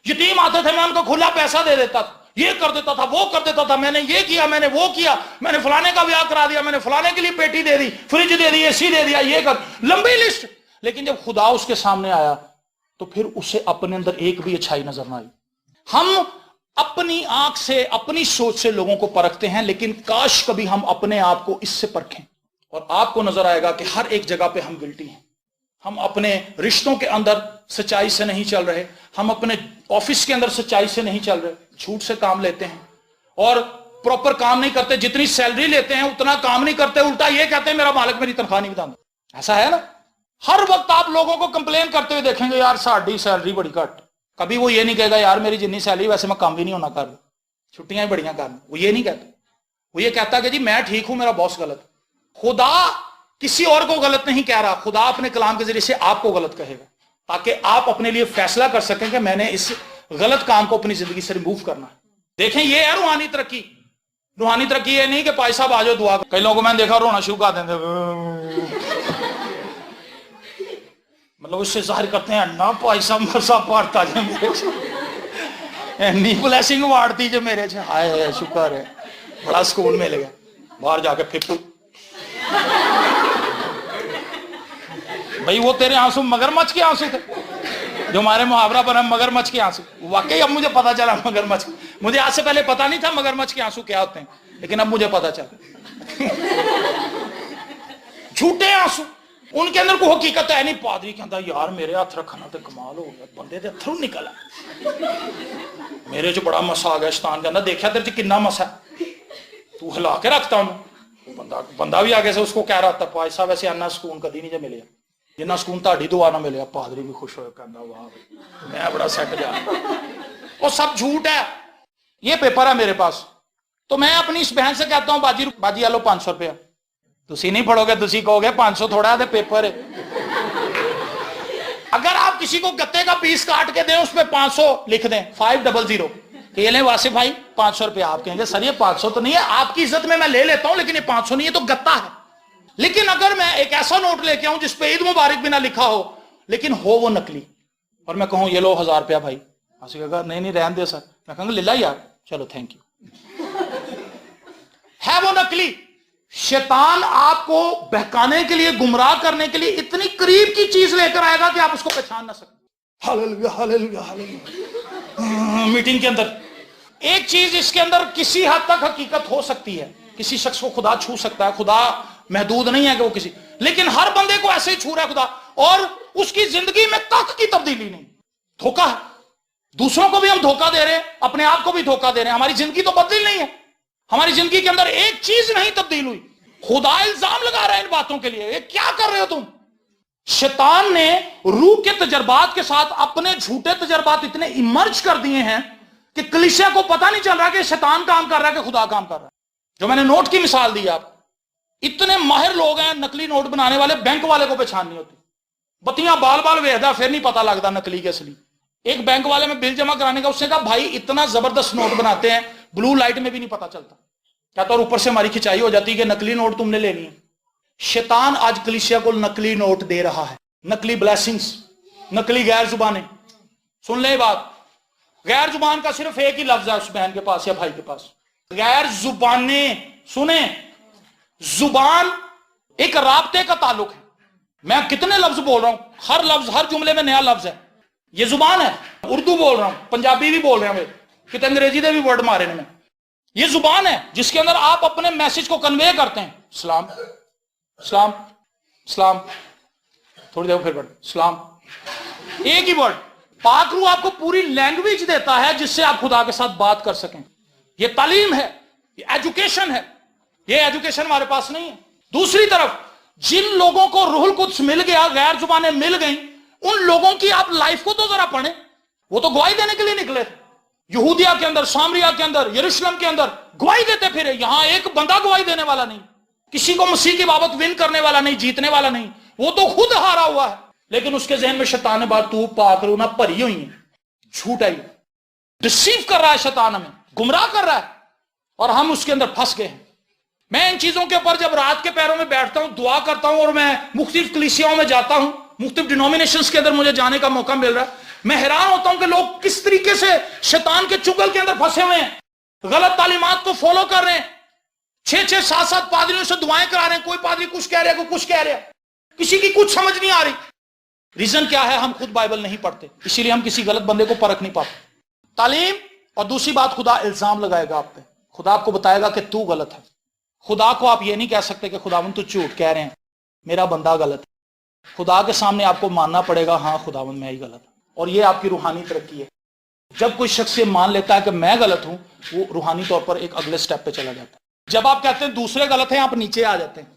यतीम आते थे मैं उनको खुला पैसा दे देता था, ये कर देता था, वो कर देता था, मैंने ये किया, मैंने वो किया, मैंने फलाने का ब्याह करा दिया, मैंने फलाने के लिए पेटी दे दी, फ्रिज दे दी, एसी दे दिया, ये कर, लंबी लिस्ट। लेकिन जब खुदा उसके सामने आया तो फिर उसे अपने अंदर एक भी अच्छाई नजर ना आई। हम अपनी आंख से अपनी सोच से लोगों को परखते हैं, लेकिन काश कभी हम अपने आप को इससे परखें और आपको नजर आएगा कि हर एक जगह पे हम गिल्टी हैं। हम अपने रिश्तों के अंदर सच्चाई से नहीं चल रहे, हम अपने ऑफिस के अंदर सच्चाई से नहीं चल रहे, झूठ से काम लेते हैं और प्रॉपर काम नहीं करते, जितनी सैलरी लेते हैं उतना काम नहीं करते, उल्टा ये कहते हैं मेरा मालिक मेरी तनख्वाह नहीं बताता। ऐसा है ना, हर वक्त आप लोगों को कंप्लेन करते हुए देखेंगे यार साड़ी सैलरी बड़ी घट। कभी वो ये नहीं कहेगा यार मेरी जितनी सैलरी वैसे मैं काम भी नहीं होना कर, छुट्टियां बढ़िया कर, वो ये नहीं कहता। वो ये कहता कि जी मैं ठीक हूं, मेरा बॉस गलत। खुदा किसी और को गलत नहीं कह रहा, खुदा अपने कलाम के जरिए से आपको गलत कहेगा ताकि आप अपने लिए फैसला कर सकें कि मैंने इस गलत काम को अपनी जिंदगी से रिमूव करना है। देखें ये है रूहानी तरक्की। रूहानी तरक्की ये नहीं कि भाई साहब आज दुआ। कई लोगों को मैंने देखा रोना शुरू कर देते, मतलब उससे जाहिर करते हैं ना भाई साहब मरसा पाड़ता जो मेरे ब्लेसिंग वाड़ती जो मेरे से, हाय शुक्र है बड़ा सुकून मिल गया। बाहर जाके फिर भाई वो तेरे आंसू मगरमच्छ के आंसू थे, जो हमारे मुहावरा बना मगरमच्छ के आंसू। वाकई अब मुझे पता चला मगरमच्छ, मुझे आज से पहले पता नहीं था मगरमच्छ के आंसू क्या होते हैं, लेकिन अब मुझे पता चला। جھوٹے آنسو، ان کے اندر کوئی حقیقت ہے نہیں. پادری کہتا یار میرے ہاتھ رکھنا تو کمال ہو گیا، بندے دے ہتھروں نکلا میرے چ بڑا مسا آ گیا. شیطان کہتا دیکھا تیرے چ کنا مسا تو ہلا کے رکھتا انہوں. بندہ بھی آگے سے اس کو کہہ رہا تھا پائی صاحب ایسے آنا سکون کدی نہیں جے ملے جنہ سکون تہاڈی دعا نہ ملیا. پادری بھی خوش ہوئے کہتا واہ میں بڑا سیٹ جا. وہ سب جھوٹ ہے. یہ پیپر ہے میرے پاس تو میں اپنی اس بہن سے کہتا ہوں باجی آلو 500 روپیہ. تسی نہیں پڑھو گے، تسی کہو گے 500 تھوڑا ہے پیپر ہے. اگر آپ کسی کو گتے کا پیس کاٹ کے دیں اس پہ 500 لکھ دیں 500 کہ یہ لیں واسف بھائی 500 روپیہ، آپ کہیں گے سر یہ 500 تو نہیں ہے، آپ کی عزت میں لے لیتا ہوں لیکن یہ 500 نہیں ہے تو گتا ہے. لیکن اگر میں ایک ایسا نوٹ لے کے آؤں جس پہ عید مبارک بھی نہ لکھا ہو لیکن ہو وہ نقلی، اور میں کہوں یہ لو 1000 روپیہ بھائی، آصف کہا نہیں رہن دے سر، میں کہوں گا لے لا یار چلو تھینک یو. ہے وہ نقلی. شیطان آپ کو بہکانے کے لیے، گمراہ کرنے کے لیے اتنی قریب کی چیز لے کر آئے گا کہ آپ اس کو پہچان نہ سکیں. Hallelujah hallelujah hallelujah. میٹنگ کے اندر ایک چیز اس کے اندر کسی حد تک حقیقت ہو سکتی ہے، کسی شخص کو خدا چھو سکتا ہے، خدا محدود نہیں ہے کہ وہ کسی، لیکن ہر بندے کو ایسے ہی چھو رہا ہے خدا، اور اس کی زندگی میں کخ کی تبدیلی نہیں. دھوکہ ہے. دوسروں کو بھی ہم دھوکہ دے رہے ہیں، اپنے آپ کو بھی دھوکہ دے رہے ہیں. ہماری زندگی تو بدل نہیں ہے، ہماری زندگی کے اندر ایک چیز نہیں تبدیل ہوئی. خدا الزام لگا رہا ہے ان باتوں کے لیے، یہ کیا کر رہے ہو تم؟ شیطان نے روح کے تجربات کے ساتھ اپنے جھوٹے تجربات اتنے امرج کر دیے ہیں کہ کلیسیا کو پتہ نہیں چل رہا کہ شیطان کام کر رہا ہے کہ خدا کام کر رہا ہے. جو میں نے نوٹ کی مثال دی آپ، اتنے ماہر لوگ ہیں نقلی نوٹ بنانے والے، بینک والے کو پہچان نہیں ہوتی. بتیاں بال ویخدا پھر نہیں پتہ لگتا نقلی کے اصلی. ایک بینک والے میں بل جمع کرانے کا، اس نے کہا بھائی اتنا زبردست نوٹ بناتے ہیں بلو لائٹ میں بھی نہیں پتہ چلتا. کہتا اور اوپر سے ہماری کھچائی ہو جاتی کہ نقلی نوٹ تم نے لینی ہے. شیطان آج کلیسیا کو نقلی نوٹ دے رہا ہے، نقلی بلیسنگز، نقلی غیر زبانیں. سن لیں بات، غیر زبان کا صرف ایک ہی لفظ ہے اس بہن کے پاس یا بھائی کے پاس، غیر زبانیں. سنیں، زبان ایک رابطے کا تعلق ہے. میں کتنے لفظ بول رہا ہوں، ہر لفظ ہر جملے میں نیا لفظ ہے. یہ زبان ہے. اردو بول رہا ہوں، پنجابی بھی بول رہے ہیں، کتنے انگریزی دے بھی ورڈ مارے نے میں. یہ زبان ہے جس کے اندر آپ اپنے میسج کو کنوے کرتے ہیں. سلام سلام سلام، تھوڑی دیر پھر بڑھ سلام، ایک ہی ورڈ. پاک روح آپ کو پوری لینگویج دیتا ہے جس سے آپ خدا کے ساتھ بات کر سکیں. یہ تعلیم ہے، یہ ایجوکیشن ہے. یہ ایجوکیشن ہمارے پاس نہیں ہے. دوسری طرف جن لوگوں کو روح القدس مل گیا، غیر زبانیں مل گئیں، ان لوگوں کی آپ لائف کو تو ذرا پڑھیں. وہ تو گواہی دینے کے لیے نکلے تھے. یہودیہ کے اندر، سامریہ کے اندر، یروشلم کے اندر گواہی دیتے پھرے. یہاں ایک بندہ گواہی دینے والا نہیں، کسی کو مسیح کی بابت ون کرنے والا نہیں، جیتنے والا نہیں. وہ تو خود ہارا ہوا ہے، لیکن اس کے ذہن میں شیطان نے بات تو پاک روح نہ بھری ہوئی ہے. جھوٹ ہے، ڈسیو کر رہا ہے شیطان، ہمیں گمراہ کر رہا ہے اور ہم اس کے اندر پھنس گئے ہیں. میں ان چیزوں کے اوپر جب رات کے پیروں میں بیٹھتا ہوں، دعا کرتا ہوں، اور میں مختلف کلیسیاؤں میں جاتا ہوں، مختلف ڈینومینیشنز کے اندر مجھے جانے کا موقع مل رہا ہے، میں حیران ہوتا ہوں کہ لوگ کس طریقے سے شیطان کے چنگل کے اندر پھنسے ہوئے ہیں، غلط تعلیمات کو فالو کر رہے ہیں. 6 7 پادریوں سے دعائیں کرا رہے ہیں، کوئی پادری کچھ کہہ رہا ہے، کوئی کچھ کہہ رہا ہے، کسی کی کچھ سمجھ نہیں آ رہی. ریزن کیا ہے؟ ہم خود بائبل نہیں پڑھتے، اسی لیے ہم کسی غلط بندے کو پرکھ نہیں پاتے. تعلیم. اور دوسری بات، خدا الزام لگائے گا آپ پہ. خدا آپ کو بتائے گا کہ تو غلط ہے. خدا کو آپ یہ نہیں کہہ سکتے کہ خداوند تو جھوٹ کہہ رہے ہیں، میرا بندہ غلط ہے. خدا کے سامنے آپ کو ماننا پڑے گا ہاں خداوند میں ہی غلط ہوں. اور یہ آپ کی روحانی ترقی ہے. جب کوئی شخص یہ مان لیتا ہے کہ میں غلط ہوں، وہ روحانی طور پر ایک اگلے سٹیپ پہ چلا جاتا ہے. جب آپ کہتے ہیں دوسرے غلط ہیں، آپ نیچے آ جاتے ہیں.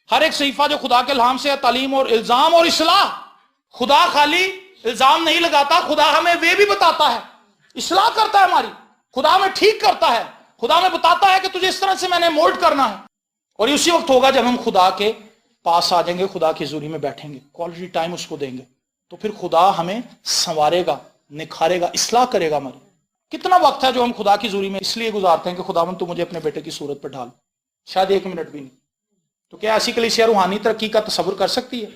ہر ایک صحیفہ جو خدا کے الہام سے ہے، تعلیم اور الزام اور اصلاح. خدا خالی الزام نہیں لگاتا، خدا ہمیں وہ بھی بتاتا ہے، اصلاح کرتا ہے ہماری. خدا ہمیں ٹھیک کرتا ہے، خدا ہمیں بتاتا ہے کہ تجھے اس طرح سے میں نے مولڈ کرنا ہے. اور اسی وقت ہوگا جب ہم خدا کے پاس آ جائیں گے، خدا کی حضوری میں بیٹھیں گے، کوالٹی ٹائم اس کو دیں گے، تو پھر خدا ہمیں سنوارے گا، نکھارے گا، اصلاح کرے گا ہماری. کتنا وقت ہے جو ہم خدا کی حضوری میں اس لیے گزارتے ہیں کہ خداوند تو مجھے اپنے بیٹے کی صورت پہ ڈال. شاید 1 منٹ بھی نہیں. تو کیا ایسی کلیسیا روحانی ترقی کا تصور کر سکتی ہے؟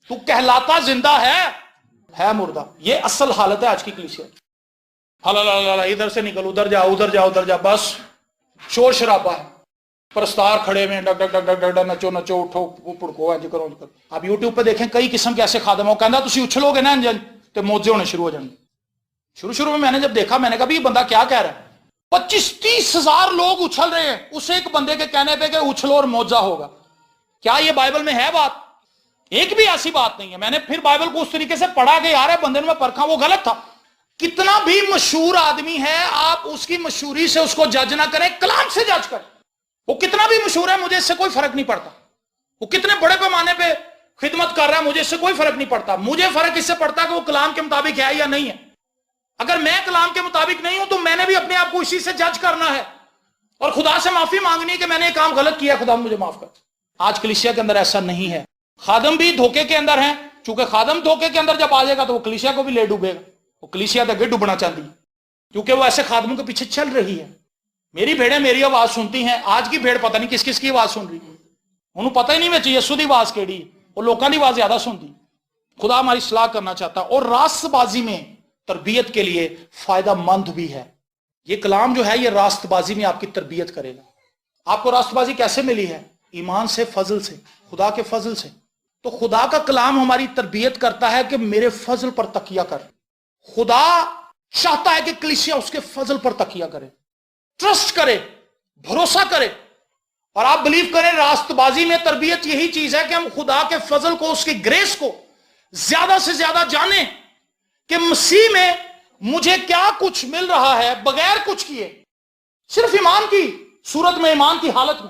تو کہلاتا زندہ ہے مردہ. یہ اصل حالت ہے آج کی کلیسیا. ادھر سے نکل، ادھر جا، ادھر جا، ادھر جا، بس شور شرابہ ہے. پرستار کھڑے میں ڈگ ڈگ ڈگ ڈگ ڈگ، نچو نچو، اٹھو پڑکو، انج کرو. آپ یوٹیوب پہ دیکھیں کئی قسم کے ایسے خادم ہو، کہنا تسی اچھلو گے نا انج تو موجے ہونے شروع ہو جائیں گے. شروع میں نے جب دیکھا، میں نے کہا بھی یہ بندہ کیا کہہ رہا ہے. 25-30 ہزار لوگ اچھل رہے ہیں اس ایک بندے کے کہنے پہ کہ اچھلو اور موجہ ہوگا. क्या ये बाइबल में है बात? एक भी ऐसी बात नहीं है। मैंने फिर बाइबल को उस तरीके से पढ़ा कि यार बंदे ने मैं परखा, वो गलत था। कितना भी मशहूर आदमी है, आप उसकी मशहूरी से उसको जज ना करें, कलाम से जज करें। वो कितना भी मशहूर है, मुझे इससे कोई फर्क नहीं पड़ता। वो कितने बड़े पैमाने पे खिदमत कर रहा है, मुझे इससे कोई फर्क नहीं पड़ता। मुझे फर्क इससे पड़ता है कि वो कलाम के मुताबिक है या नहीं है। अगर मैं कलाम के मुताबिक नहीं हूं तो मैंने भी अपने आप को इसी से जज करना है और खुदा से माफी मांगनी है कि मैंने ये काम गलत किया, खुदा मुझे माफ कर। आज कलीसिया के अंदर ऐसा नहीं है। खादम भी धोखे के अंदर हैं, चूंकि खादम धोखे के अंदर जब आ जाएगा तो वो कलीसिया को भी ले डूबेगा। वो कलीसिया तक डूबना चाहती है क्योंकि वो ऐसे खादमों के पीछे चल रही है। मेरी भेड़ें मेरी आवाज सुनती हैं। आज की भेड़ पता नहीं किस किस की आवाज सुन रही है, उन्होंने पता ही नहीं में यीशु की आवाज केड़ी, वो लोगों की आवाज ज्यादा सुनती। खुदा हमारी सलाह करना चाहता और रास्तबाजी में तरबियत के लिए फायदेमंद भी है। ये कलाम जो है ये रास्तबाजी में आपकी तरबियत करेगा। आपको रास्तबाजी कैसे मिली है? ईमान से, फजल से, खुदा के फजल से। तो खुदा का कलाम हमारी तरबियत करता है कि मेरे फजल पर तकिया कर। खुदा चाहता है कि कलीसिया उसके फजल पर तकिया करे, ट्रस्ट करे, भरोसा करे। और आप बिलीव करें, रास्तबाजी में तरबियत यही चीज है कि हम खुदा के फजल को, उसकी ग्रेस को ज्यादा से ज्यादा जाने कि मसीह में मुझे क्या कुछ मिल रहा है बगैर कुछ किए, सिर्फ ईमान की सूरत में, ईमान की हालत में।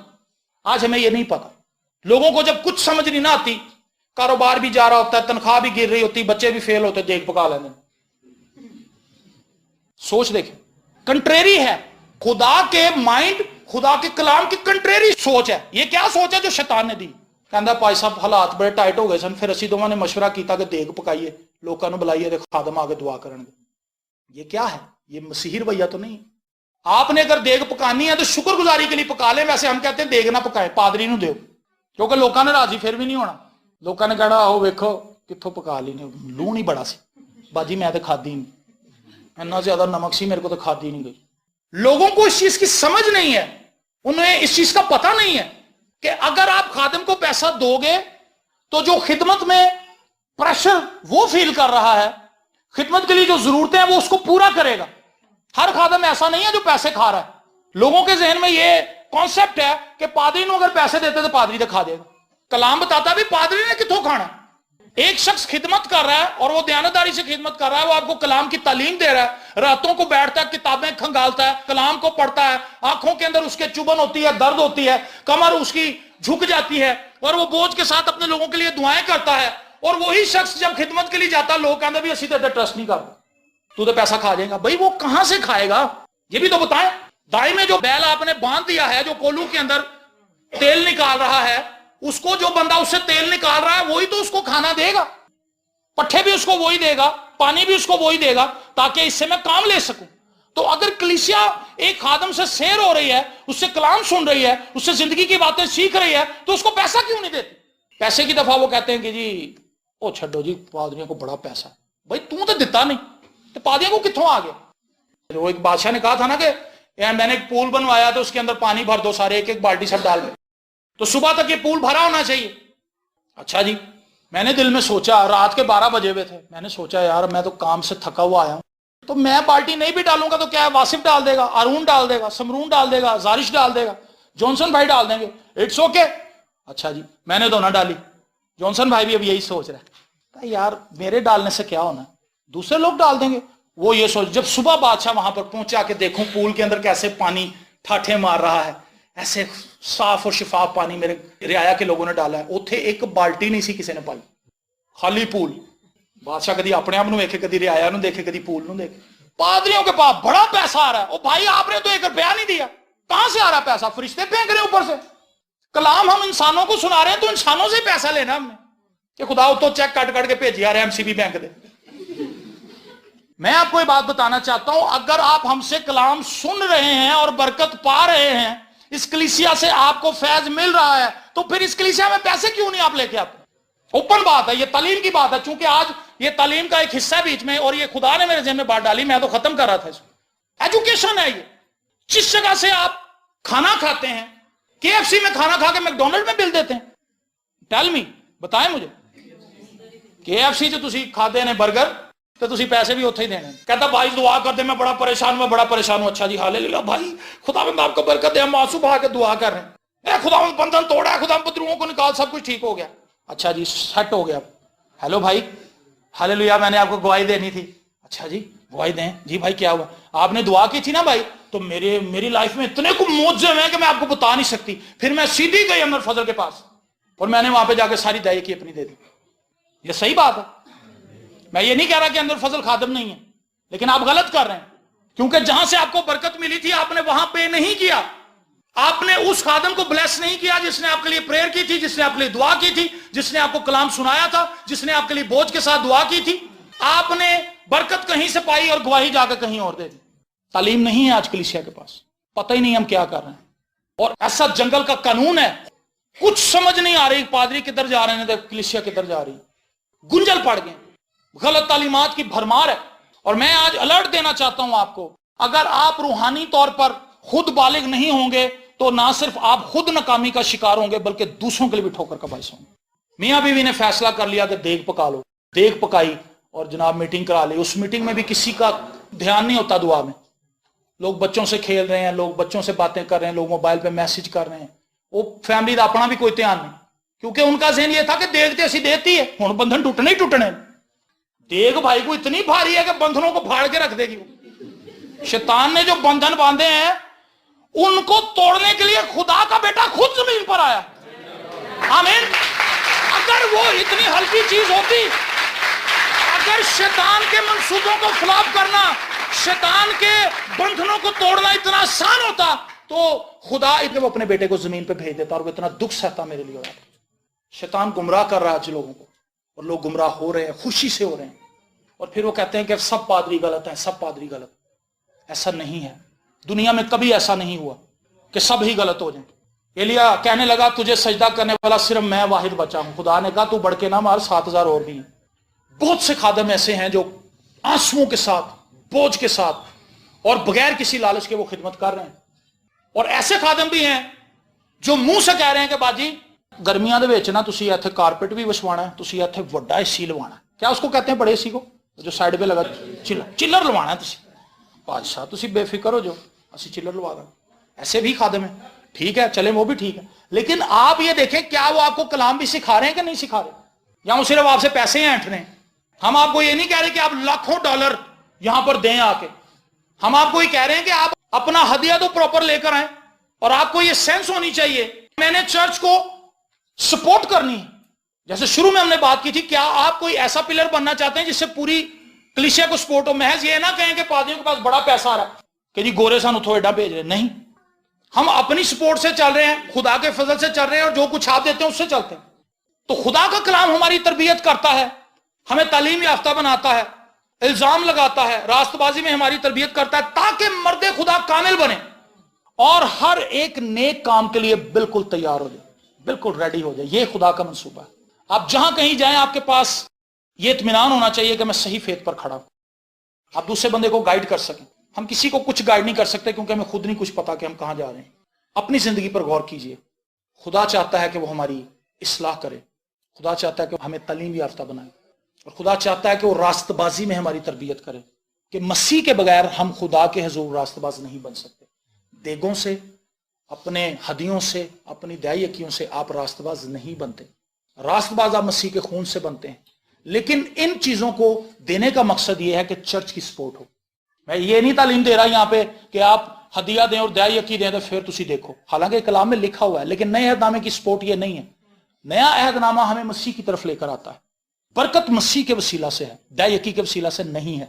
आज हमें यह नहीं पता। लोगों को जब कुछ समझ नहीं ना आती, कारोबार भी जा रहा होता है, तनख्वाह भी गिर रही होती, बच्चे भी फेल होते, देख पका लेने। सोच देखें, कंट्रेरी है। खुदा के माइंड, खुदा के कलाम की कंट्रेरी सोच है। ये क्या सोच है जो शैतान ने दी? कहता भाई साहब हालात बड़े टाइट हो गए सन, फिर असी दोवां ने मशवरा किया कि देग पकाइए, लोगों को बुलाइए ते खादम आके दुआ करनगे। ये क्या है? ये मसीही रवैया तो नहीं। आपने अगर देग पकानी है तो शुक्रगुजारी के लिए पका ले। वैसे हम कहते हैं देग ना पकाए, पादरी नूं दिओ, क्योंकि लोगों ने राजी फिर भी नहीं होना। लोगों ने कहना आओ वेखो कित्थों पका ली ने, लूण ही बड़ा सी बाजी, मैं तो खादी नहीं, इन्ना ज्यादा नमक सी मेरे को तो खादी नहीं गई। लोगों को इस चीज की समझ नहीं है, उन्हें इस चीज का पता नहीं है कि अगर आप खादिम को पैसा दोगे तो जो खिदमत में प्रेशर वो फील कर रहा है, खिदमत के लिए जो जरूरतें हैं वो उसको पूरा करेगा। हर खादिम ऐसा नहीं है जो पैसे खा रहा है। लोगों के जहन में ये कॉन्सेप्ट है कि पादरी को अगर पैसे देते तो पादरी तो खा देगा। कलाम बताता भी पादरी ने कितों खाना। एक शख्स खिदमत कर रहा है और वो दयानतदारी से खिदमत कर रहा है, वो आपको कलाम की तालीम दे रहा है, रातों को बैठता है, किताबें खंगालता है, कलाम को पढ़ता है, आंखों के अंदर उसके चुभन होती है, दर्द होती है, कमर उसकी झुक जाती है और वो बोझ के साथ अपने लोगों के लिए दुआएं करता है। और वही शख्स जब खिदमत के लिए जाता है, लोग कहते भी असी तो ट्रस्ट नहीं करते, तू तो पैसा खा जाएगा। भाई वो कहां से खाएगा ये भी तो बताएं। दाई में जो बैल आपने बांध दिया है, जो कोलू के अंदर तेल निकाल रहा है, उसको जो बंदा उससे तेल निकाल रहा है वही तो उसको खाना देगा, पट्ठे भी उसको वही देगा, पानी भी उसको वही देगा, ताकि इससे मैं काम ले सकूं। तो अगर कलीसिया एक खादम से सैर हो रही है, उससे कलाम सुन रही है, उससे जिंदगी की बातें सीख रही है, तो उसको पैसा क्यों नहीं देती? पैसे की दफा वो कहते हैं कि जी ओ छड्डो जी, पादरियों को बड़ा पैसा। भाई तू तो दिता नहीं, तो पादरियों को कित्थों आ गया? वो एक बादशाह ने कहा था ना कि मैंने एक पूल बनवाया तो उसके अंदर पानी भर दो सारे, एक एक बाल्टी सब डाल दो, तो सुबह तक ये पूल भरा होना चाहिए। अच्छा जी, मैंने दिल में सोचा, रात के 12 बजे हुए थे, मैंने सोचा यार मैं तो काम से थका हुआ आया हूं, तो मैं बाल्टी नहीं भी डालूंगा तो क्या है, वासिफ डाल देगा, अरुण डाल देगा, समरून डाल देगा, जारिश डाल देगा, जॉनसन भाई डाल देंगे, इट्स ओके। अच्छा जी, मैंने तो ना डाली। जॉनसन भाई भी अब यही सोच रहा है, यार मेरे डालने से क्या होना, दूसरे लोग डाल देंगे। वो ये सोच, जब सुबह बादशाह वहां पर पहुंचा के देखूं पूल के अंदर कैसे पानी ठाठे मार रहा है, ऐसे साफ और शिफाफ पानी मेरे रियाया के लोगों ने डाला है, उथे एक बाल्टी नहीं सी किसी ने पाई, खाली पूल। बादशाह कभी अपने आप देखे, कभी रियाया देखे, कभी पूल देखे। पादरियों के पास बड़ा पैसा आ रहा है। ओ भाई आपने तो 1 रुपया नहीं दिया, कहां से आ रहा पैसा? फरिश्ते फेंक रहे ऊपर से। कलाम हम इंसानों को सुना रहे हैं तो इंसानों से पैसा लेना हमने कि खुदा तो चेक काट काट के भेजी आ रहे एमसीबी बैंक दे। मैं आपको ये बात बताना चाहता हूं, अगर आप हमसे कलाम सुन रहे हैं और बरकत पा रहे हैं, इस कलीसिया से आपको फैज मिल रहा है, तो फिर इस कलीसिया में पैसे क्यों नहीं आप लेके आते? ओपन बात है, ये तालीम की बात है। चूंकि आज ये तालीम का एक हिस्सा बीच में, और ये खुदा ने मेरे जेब में बात डाली, मैं तो खत्म कर रहा था इसको। एजुकेशन है ये। जिस जगह से आप खाना खाते हैं, केएफसी में खाना खा के मैकडोनल्ड में बिल देते हैं, टेल मी, बताएं मुझे। केएफसी जो तुसी खाते ने बर्गर, तो तुसी पैसे भी उत्थे ही देने। कहता भाई दुआ कर दे, मैं बड़ा परेशान हूं, बड़ा परेशान हूं। अच्छा जी हालेलुया भाई, खुदा आपको बरकत दे, हम आंसू बहा के दुआ कर रहे हैं। اے خداوند بندھن توڑا ہے، خداوند بدروہوں کو نکال، سب کچھ ٹھیک ہو گیا. اچھا جی سیٹ ہو گیا. ہیلو بھائی، ہاللیلویا، میں نے آپ کو گواہی دینی تھی. اچھا جی گواہی دیں. جی بھائی کیا ہوا؟ آپ نے دعا کی تھی نا بھائی، تو میری لائف میں اتنے کو معجزے ہیں کہ میں آپ کو بتا نہیں سکتی. پھر میں سیدھی گئی انور فضل کے پاس اور میں نے وہاں پہ جا کے ساری دعائیں کی اپنی دے دی. یہ صحیح بات ہے. میں یہ نہیں کہہ رہا کہ انور فضل خادم نہیں ہے، لیکن آپ غلط کر رہے ہیں، کیونکہ جہاں سے آپ کو برکت ملی تھی آپ نے وہاں پہ نہیں کیا. آپ نے اس خادم کو بلیس نہیں کیا جس نے آپ کے لیے پریئر کی تھی، جس نے آپ کے لیے دعا کی تھی، جس نے آپ کو کلام سنایا تھا، جس نے آپ کے لیے بوجھ کے ساتھ دعا کی تھی. آپ نے برکت کہیں سے پائی اور گواہی جا کے کہیں اور دے دی. تعلیم نہیں ہے آج کلیسیا کے پاس، پتہ ہی نہیں ہم کیا کر رہے ہیں. اور ایسا جنگل کا قانون ہے، کچھ سمجھ نہیں آ رہی، پادری کدھر جا رہے ہیں تو کلیسیا کدھر جا رہی. گنجل پڑ گئے، غلط تعلیمات کی بھرمار ہے. اور میں آج الرٹ دینا چاہتا ہوں آپ کو، اگر آپ روحانی طور پر خود بالغ نہیں ہوں گے تو نہ صرف آپ خود ناکامی کا شکار ہوں گے بلکہ دوسروں کے لیے بھی ٹھوکر کا باعث ہوں گے. میاں بیوی نے فیصلہ کر لیا کہ دیگ پکا لو، دیگ پکائی اور جناب میٹنگ کرا لی. اس میٹنگ میں بھی کسی کا دھیان نہیں ہوتا دعا میں. لوگ بچوں سے کھیل رہے ہیں، لوگ بچوں سے باتیں کر رہے ہیں، لوگ موبائل پہ میسج کر رہے ہیں. وہ فیملی کا اپنا بھی کوئی دھیان نہیں، کیونکہ ان کا ذہن یہ تھا کہ دیگ تے اسی دیتی ہے، ہن بندھن ٹوٹنے ہی ٹوٹنے. دیگ بھائی کو اتنی بھاری ہے کہ بندھنوں کو پھاڑ کے رکھ دے گی. شیطان نے جو بندھن باندھے ہیں ان کو توڑنے کے لیے خدا کا بیٹا خود زمین پر آیا. آمین. اگر وہ اتنی ہلکی چیز ہوتی، اگر شیطان کے منصوبوں کو خلاف کرنا، شیطان کے بندھنوں کو توڑنا اتنا آسان ہوتا تو خدا وہ اپنے بیٹے کو زمین پہ بھیج دیتا اور وہ اتنا دکھ سہتا میرے لیے. شیطان گمراہ کر رہا ہے آج لوگوں کو، اور لوگ گمراہ ہو رہے ہیں، خوشی سے ہو رہے ہیں. اور پھر وہ کہتے ہیں کہ سب پادری غلط ہیں، سب پادری غلط. ایسا نہیں ہے، دنیا میں کبھی ایسا نہیں ہوا کہ سب ہی غلط ہو جائیں. ایلیا کہنے لگا تجھے سجدہ کرنے والا صرف میں واحد بچا ہوں. خدا نے کہا تو بڑھ کے نہ مار، 7,000 اور بھی ہیں. بہت سے خادم ایسے ہیں جو آنسوؤں کے ساتھ، بوجھ کے ساتھ اور بغیر کسی لالچ کے وہ خدمت کر رہے ہیں. اور ایسے خادم بھی ہیں جو منہ سے کہہ رہے ہیں کہ باجی گرمیاں دے وچ نا تسی ایتھے کارپٹ بھی وچھوانا ہے، تسی ایتھے وڈا اے سی لوانا ہے. کیا اس کو کہتے ہیں بڑے اے سی کو جو سائڈ پہ لگا، چلر لوانا ہے تسی. بادشاہ تسی بے فکر ہو جو، اسی چلر لوا دیں. ایسے بھی خادم ہیں، ٹھیک ہے چلیں وہ بھی ٹھیک ہے. لیکن آپ یہ دیکھیں کیا وہ آپ کو کلام بھی سکھا رہے ہیں کہ نہیں سکھا رہے، یا وہ صرف آپ سے پیسے ہی اینٹ رہے ہیں. ہم آپ کو یہ نہیں کہہ رہے کہ آپ لاکھوں ڈالر یہاں پر دیں آ کے. ہم آپ کو یہ کہہ رہے ہیں کہ آپ اپنا ہدیہ تو پراپر لے کر آئیں. اور آپ کو یہ سینس ہونی چاہیے میں نے چرچ کو سپورٹ کرنی ہے. جیسے شروع میں ہم نے بات کی تھی، کیا آپ کوئی ایسا پلر بننا چاہتے ہیں جس سے پوری کلیسیا کو سپورٹ ہو؟ محض یہ نہ کہیں کہ پادریوں کے پاس بڑا پیسہ آ رہا ہے کہ جی گورے سان اتھو ایڈا بھیج رہے. نہیں، ہم اپنی سپورٹ سے چل رہے ہیں، خدا کے فضل سے چل رہے ہیں، اور جو کچھ آپ دیتے ہیں اس سے چلتے ہیں. تو خدا کا کلام ہماری تربیت کرتا ہے، ہمیں تعلیم یافتہ بناتا ہے، الزام لگاتا ہے، راست بازی میں ہماری تربیت کرتا ہے تاکہ مرد خدا کامل بنے اور ہر ایک نیک کام کے لیے بالکل تیار ہو جائے، بالکل ریڈی ہو جائے. یہ خدا کا منصوبہ ہے. آپ جہاں کہیں جائیں آپ کے پاس یہ اطمینان ہونا چاہیے کہ میں صحیح فیت پر کھڑا ہوں. آپ دوسرے بندے کو گائیڈ کر سکیں. ہم کسی کو کچھ گائیڈ نہیں کر سکتے کیونکہ ہمیں خود نہیں کچھ پتا کہ ہم کہاں جا رہے ہیں. اپنی زندگی پر غور کیجئے. خدا چاہتا ہے کہ وہ ہماری اصلاح کرے، خدا چاہتا ہے کہ ہمیں تعلیم یافتہ بنائے، اور خدا چاہتا ہے کہ وہ راست بازی میں ہماری تربیت کرے. کہ مسیح کے بغیر ہم خدا کے حضور راست باز نہیں بن سکتے. دیگوں سے، اپنے ہدیوں سے، اپنی دعائی یقیوں سے آپ راست باز نہیں بنتے. راست باز آپ مسیح کے خون سے بنتے ہیں. لیکن ان چیزوں کو دینے کا مقصد یہ ہے کہ چرچ کی سپورٹ ہو. میں یہ نہیں تعلیم دے رہا یہاں پہ کہ آپ ہدیہ دیں اور دعائی یقین دیں تو پھر تسی دیکھو، حالانکہ کلام میں لکھا ہوا ہے، لیکن نئے عہد نامے کی سپورٹ یہ نہیں ہے. نیا عہد نامہ ہمیں مسیح کی طرف لے کر آتا ہے. برکت مسیح کے وسیلہ سے ہے، دعائی یقین کے وسیلہ سے نہیں ہے.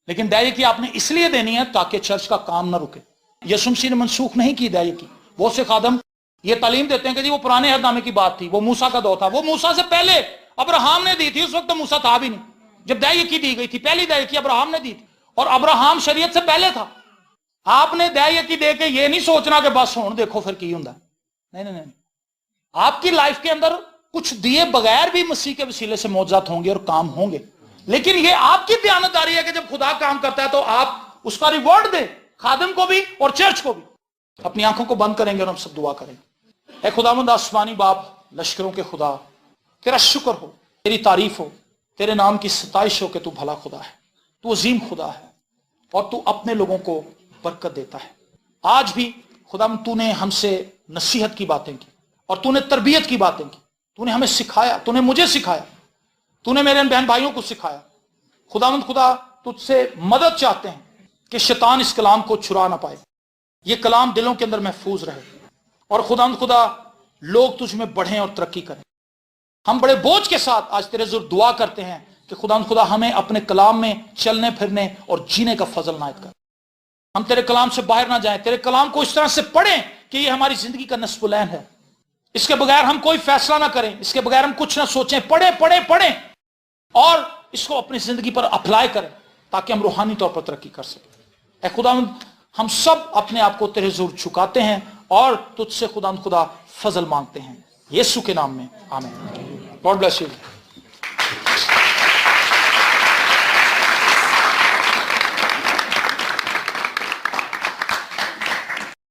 لیکن دعائی یقین آپ نے اس لیے دینی ہے تاکہ چرچ کا کام نہ رکے. یسوع مسیح نے منسوخ نہیں کی دعائی یقین. بہت سے خادم یہ تعلیم دیتے ہیں کہ جی وہ پرانے عہد نامے کی بات تھی، وہ موسیٰ کا دور تھا. وہ موسیٰ سے پہلے ابراہام نے دی تھی، اس وقت تو موسیٰ تھا بھی نہیں جب دعائی یقین دی گئی تھی. پہلی دعائی یقین ابراہام نے دی تھی اور ابراہام شریعت سے پہلے تھا. آپ نے دعائی یقین دے کے یہ نہیں سوچنا کہ بس ہون دیکھو پھر کی ہوندا. نہیں نہیں نہیں، آپ کی لائف کے اندر کچھ دیے بغیر بھی مسیح کے وسیلے سے معجزات ہوں گے اور کام ہوں گے. لیکن یہ آپ کی دیانتداری ہے کہ جب خدا کام کرتا ہے تو آپ اس کا ریوارڈ دیں، خادم کو بھی اور چرچ کو بھی. اپنی آنکھوں کو بند کریں گے اور ہم سب دعا کریں گے. اے خداوند آسمانی باپ، لشکروں کے خدا، تیرا شکر ہو، تیری تعریف ہو، تیرے نام کی ستائش ہو کہ تو بھلا خدا ہے، تو عظیم خدا ہے اور تو اپنے لوگوں کو برکت دیتا ہے. آج بھی خداوند تو نے ہم سے नसीहत की बातें की और तूने तरबियत की बातें की, तूने हमें सिखाया, तूने मुझे सिखाया, तूने मेरे बहन भाइयों को सिखाया। खुदावंद खुदा तुझसे मदद चाहते हैं कि शैतान इस कलाम को छुरा ना पाए, ये कलाम दिलों के अंदर महफूज रहे और खुदावंद खुदा लोग तुझ में बढ़ें और तरक्की करें। हम बड़े बोझ के साथ आज तेरे ज़रूर दुआ करते हैं कि खुदावंद खुदा हमें अपने कलाम में चलने फिरने और जीने का फजल नायत कर। हम तेरे कलाम से बाहर ना जाएं, तेरे कलाम को इस तरह से पढ़ें कि ये हमारी जिंदगी का नस्बुलैन है। इसके बगैर हम कोई फैसला ना करें, इसके बगैर हम कुछ ना सोचें। पढ़ें पढ़ें पढ़ें और इसको अपनी जिंदगी पर अप्लाई करें ताकि हम रूहानी तौर पर तरक्की कर सकें। ए खुदावंद, हम सब अपने आप को तेरे ज़रूर झुकाते हैं और तुझसे खुदावंद खुदा फजल मांगते हैं, यीशु के नाम में, आमीन। God bless you.